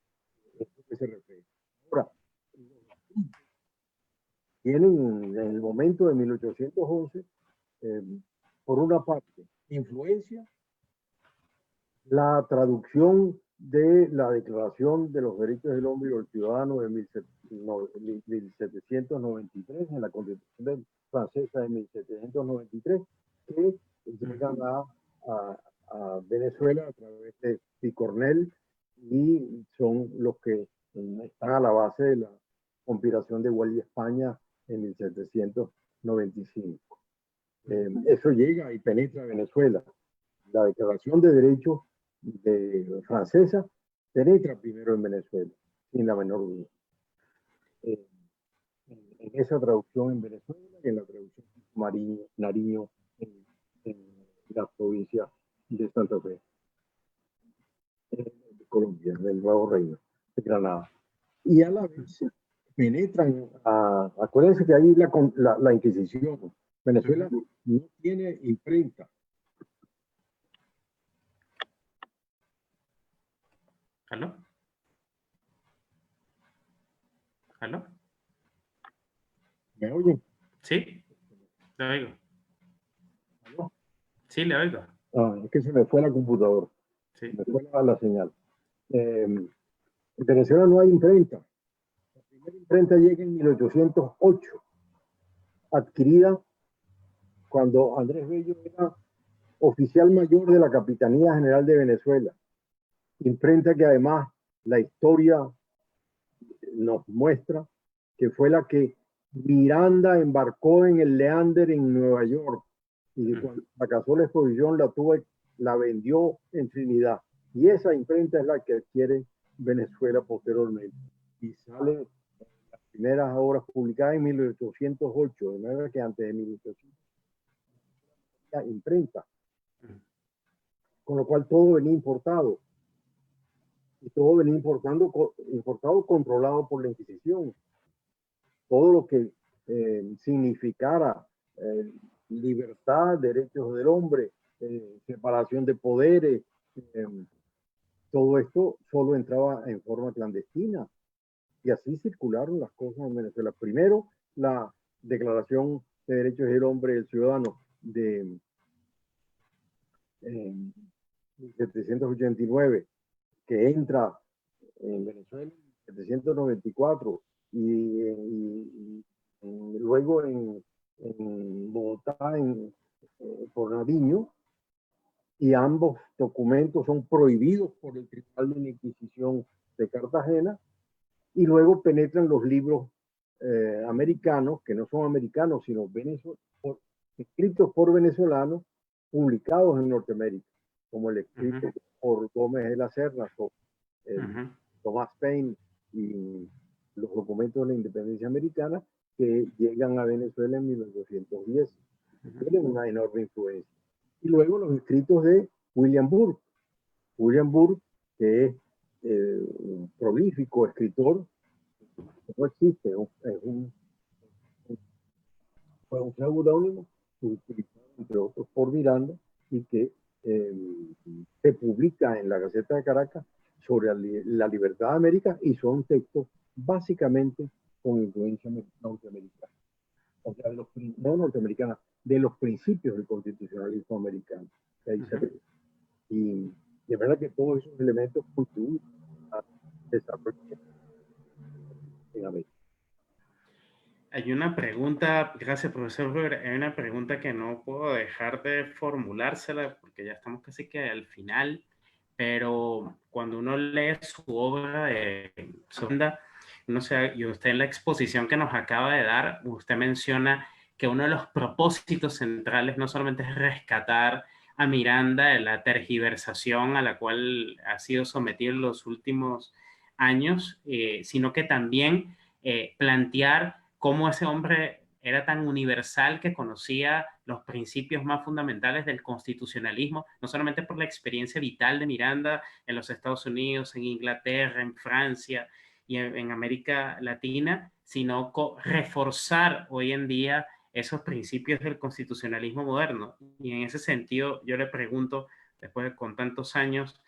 S2: es lo que se refiere. Ahora, tienen en el momento de 1811, por una parte, influencia La traducción de la Declaración de los Derechos del Hombre y del Ciudadano de 1793, en la Constitución francesa de 1793, que llegan a Venezuela a través de Picornell y son los que están a la base de la conspiración de Huelva España en 1795. Eso llega y penetra a Venezuela. La Declaración de Derechos francesa penetra primero en Venezuela, sin la menor duda. En esa traducción en Venezuela y en la traducción de Nariño en la provincia de Santa Fe, de Colombia, del Nuevo Reino, de Granada. Y a la vez penetran, acuérdense que ahí la Inquisición, Venezuela no tiene imprenta.
S1: ¿Aló? ¿Aló?
S2: ¿Me oyen?
S1: Sí, le oigo.
S2: ¿Aló?
S1: Sí, le oigo.
S2: Es que se me fue la computadora.
S1: Sí.
S2: Me fue la señal. En Venezuela no hay imprenta. La primera imprenta llega en 1808, adquirida cuando Andrés Bello era oficial mayor de la Capitanía General de Venezuela. Imprenta que además la historia nos muestra que fue la que Miranda embarcó en el Leander en Nueva York y cuando fracasó la exposición la vendió en Trinidad. Y esa imprenta es la que adquiere Venezuela posteriormente. Y sale las primeras obras publicadas en 1808, de manera que antes de 1800 la imprenta. Con lo cual todo venía importado. Y todo venía importado controlado por la Inquisición. Todo lo que significara libertad, derechos del hombre, separación de poderes, todo esto solo entraba en forma clandestina. Y así circularon las cosas en Venezuela. Primero, la Declaración de Derechos del Hombre y del Ciudadano de 1789, que entra en Venezuela en 1794 y luego en Bogotá por Nariño, y ambos documentos son prohibidos por el Tribunal de la Inquisición de Cartagena, y luego penetran los libros americanos, que no son americanos, sino escritos por venezolanos, publicados en Norteamérica, como el escrito por Gómez de la Serna, Tomás Paine y los documentos de la independencia americana, que llegan a Venezuela en 1810. Tienen una enorme influencia. Y luego los escritos de William Burke. William Burke, que es un prolífico escritor, no existe, fue un seudónimo utilizado entre otros por Miranda y que se publica en la Gaceta de Caracas sobre la libertad de América, y son textos básicamente con influencia norteamericana. O sea, no norteamericana, de los principios del constitucionalismo americano. Y de verdad que todos esos elementos contribuyen a desarrollar en América.
S1: Hay una pregunta, gracias profesor Weber, hay una pregunta que no puedo dejar de formulársela porque ya estamos casi que al final, pero cuando uno lee su obra de Sonda, no sé, y usted en la exposición que nos acaba de dar, usted menciona que uno de los propósitos centrales no solamente es rescatar a Miranda de la tergiversación a la cual ha sido sometido en los últimos años, sino que también plantear cómo ese hombre era tan universal que conocía los principios más fundamentales del constitucionalismo, no solamente por la experiencia vital de Miranda en los Estados Unidos, en Inglaterra, en Francia y en América Latina, sino reforzar hoy en día esos principios del constitucionalismo moderno. Y en ese sentido, yo le pregunto, después de con tantos años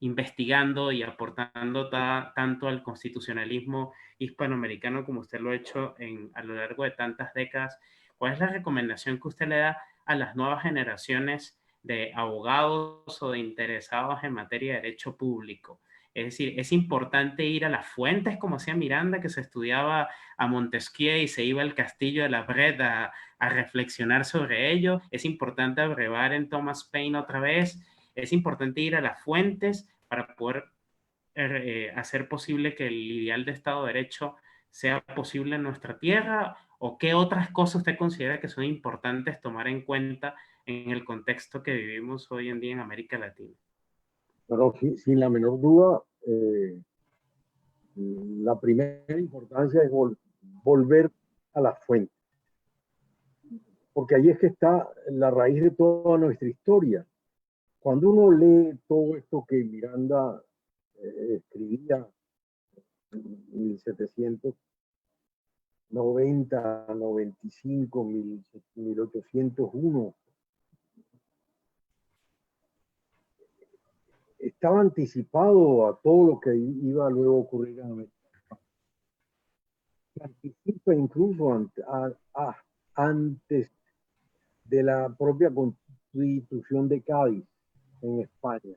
S1: investigando y aportando tanto al constitucionalismo hispanoamericano como usted lo ha hecho a lo largo de tantas décadas, ¿cuál es la recomendación que usted le da a las nuevas generaciones de abogados o de interesados en materia de derecho público. Es decir, es importante ir a las fuentes, como hacía Miranda, que se estudiaba a Montesquieu y se iba al castillo de la Brette a reflexionar sobre ello. Es importante abrevar en Thomas Paine otra vez. Es importante ir a las fuentes para poder hacer posible que el ideal de Estado de Derecho sea posible en nuestra tierra, o qué otras cosas usted considera que son importantes tomar en cuenta en el contexto que vivimos hoy en día en América Latina.
S2: Pero sin la menor duda, la primera importancia es volver a la fuente, porque ahí es que está la raíz de toda nuestra historia. Cuando uno lee todo esto que Miranda escribía en 1790, 95, 1801, estaba anticipado a todo lo que iba luego a ocurrir en América. Se anticipa incluso antes de la propia Constitución de Cádiz en España.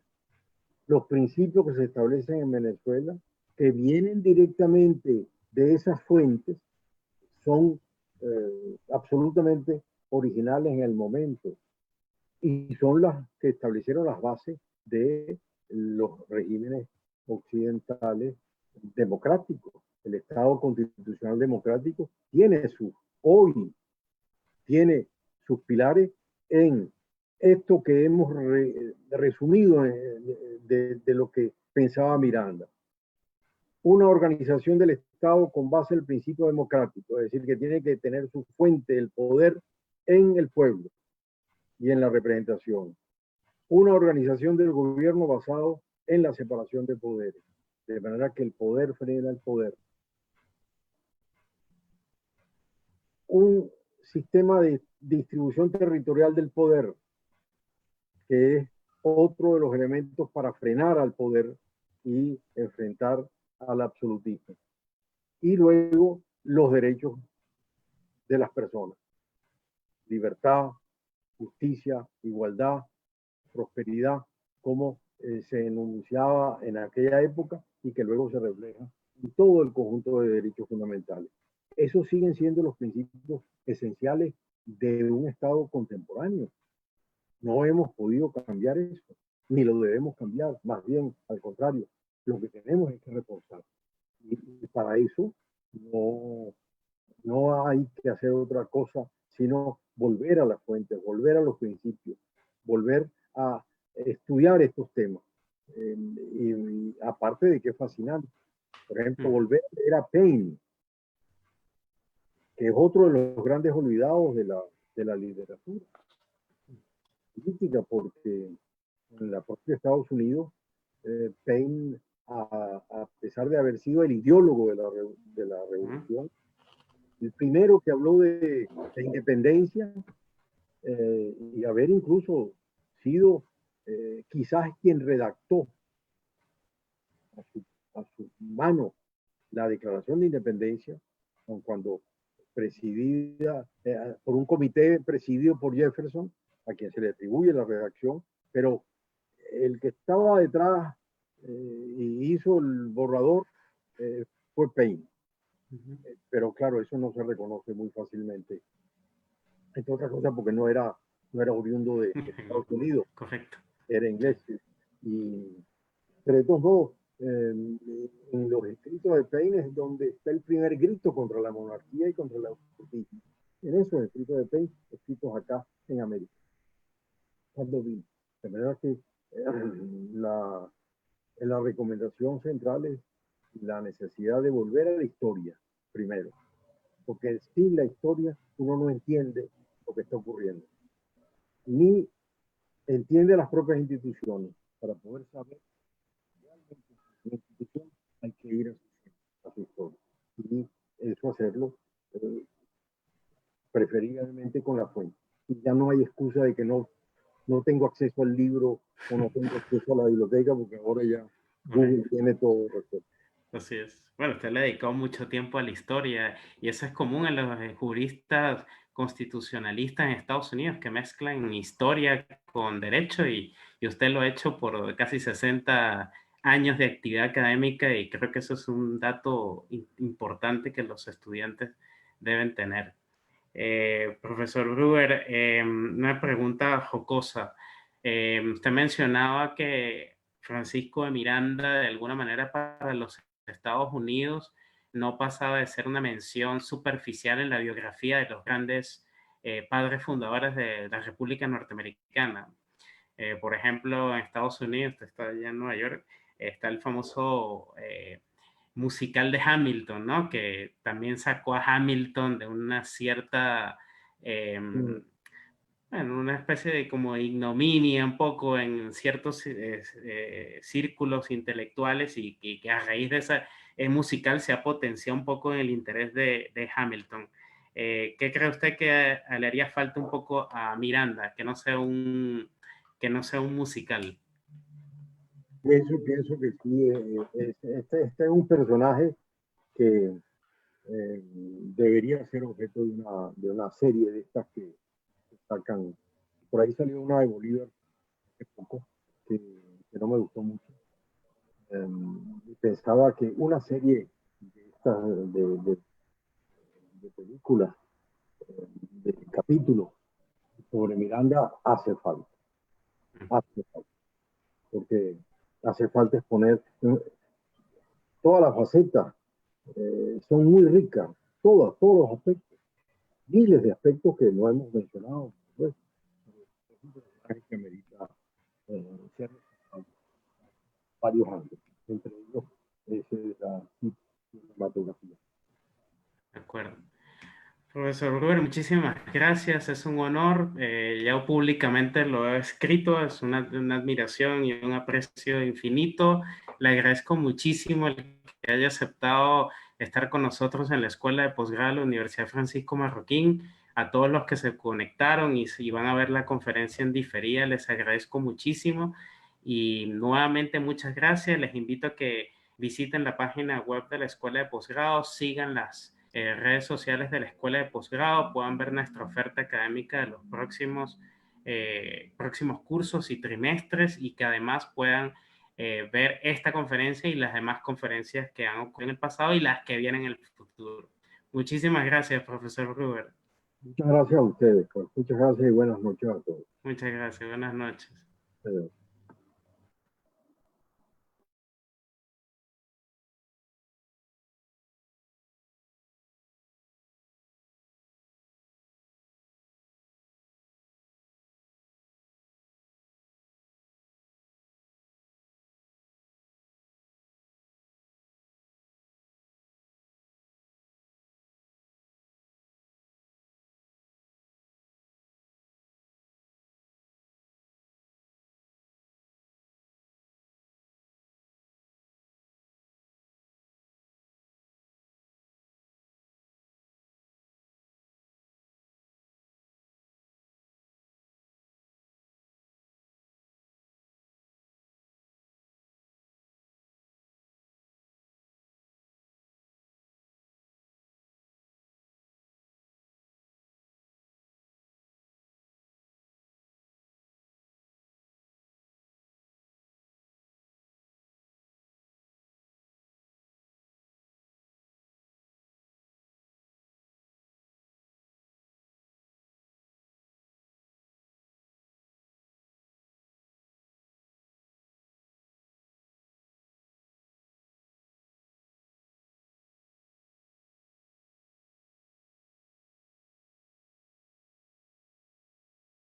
S2: Los principios que se establecen en Venezuela, que vienen directamente de esas fuentes, son absolutamente originales en el momento y son las que establecieron las bases de los regímenes occidentales democráticos. El Estado constitucional democrático hoy tiene sus pilares en esto que hemos resumido de lo que pensaba Miranda. Una organización del Estado con base en el principio democrático, es decir, que tiene que tener su fuente, el poder, en el pueblo y en la representación. Una organización del gobierno basado en la separación de poderes, de manera que el poder frena el poder. Un sistema de distribución territorial del poder, que es otro de los elementos para frenar al poder y enfrentar al absolutismo. Y luego los derechos de las personas. Libertad, justicia, igualdad, prosperidad, como se enunciaba en aquella época y que luego se refleja en todo el conjunto de derechos fundamentales. Esos siguen siendo los principios esenciales de un Estado contemporáneo. No hemos podido cambiar eso, ni lo debemos cambiar, más bien al contrario, lo que tenemos es que reforzar. Y para eso no hay que hacer otra cosa, sino volver a las fuentes, volver a los principios, volver a estudiar estos temas. Y aparte de que es fascinante, por ejemplo, volver a leer a Paine, que es otro de los grandes olvidados de la literatura política, porque en la propia Estados Unidos, Paine, a pesar de haber sido el ideólogo de la revolución, el primero que habló de independencia y haber incluso sido quizás quien redactó a su mano la Declaración de Independencia, cuando presidida por un comité presidido por Jefferson, a quien se le atribuye la redacción, pero el que estaba detrás y hizo el borrador fue Paine. Pero claro, eso no se reconoce muy fácilmente. Entre otras cosas porque no era oriundo de Estados Unidos.
S1: Correcto.
S2: Era inglés. Y de todos modos, en los escritos de Paine es donde está el primer grito contra la monarquía y contra el absolutismo. En esos escritos de Paine, escritos acá en América. Cuando vino. De manera que la recomendación central es la necesidad de volver a la historia primero, porque sin la historia uno no entiende lo que está ocurriendo, ni entiende las propias instituciones. Para poder saber realmente la institución hay que ir a su historia, y eso hacerlo preferiblemente con la fuente. Y ya no hay excusa de que no tengo acceso al libro o no tengo acceso a la biblioteca, porque ahora ya Google tiene todo el respecto.
S1: Así es. Bueno, usted le dedicó mucho tiempo a la historia y eso es común en los juristas constitucionalistas en Estados Unidos que mezclan historia con derecho y usted lo ha hecho por casi 60 años de actividad académica y creo que eso es un dato importante que los estudiantes deben tener. Profesor Brewer, una pregunta jocosa. Usted mencionaba que Francisco de Miranda, de alguna manera para los Estados Unidos, no pasaba de ser una mención superficial en la biografía de los grandes padres fundadores de la República Norteamericana. Por ejemplo, en Estados Unidos, usted está allá en Nueva York, está el famoso musical de Hamilton, ¿no? Que también sacó a Hamilton de una cierta, bueno, una especie de como ignominia un poco en ciertos círculos intelectuales y que a raíz de ese musical se ha potenciado un poco en el interés de Hamilton. ¿Qué cree usted que le haría falta un poco a Miranda, que no sea un musical?
S2: Pienso que sí, este es un personaje que debería ser objeto de una serie de estas que sacan. Por ahí salió una de Bolívar hace poco que no me gustó mucho. Pensaba que una serie de estas de películas, de capítulos sobre Miranda hace falta, porque hace falta exponer todas las facetas, son muy ricas, todos los aspectos, miles de aspectos que no hemos mencionado, pues, es un personaje que merita ser varios años, entre ellos la cinematografía.
S1: De acuerdo. Profesor Gruber, muchísimas gracias, es un honor. Ya públicamente lo he escrito, es una admiración y un aprecio infinito. Le agradezco muchísimo el que haya aceptado estar con nosotros en la Escuela de Posgrado de la Universidad Francisco Marroquín. A todos los que se conectaron y van a ver la conferencia en diferida, les agradezco muchísimo. Y nuevamente muchas gracias. Les invito a que visiten la página web de la Escuela de Posgrado, sigan las redes sociales de la Escuela de Posgrado, puedan ver nuestra oferta académica de los próximos cursos y trimestres y que además puedan ver esta conferencia y las demás conferencias que han ocurrido en el pasado y las que vienen en el futuro. Muchísimas gracias, profesor Gruber.
S2: Muchas gracias a ustedes, pues. Muchas gracias y buenas noches a todos.
S1: Muchas gracias, buenas noches.
S2: Adiós.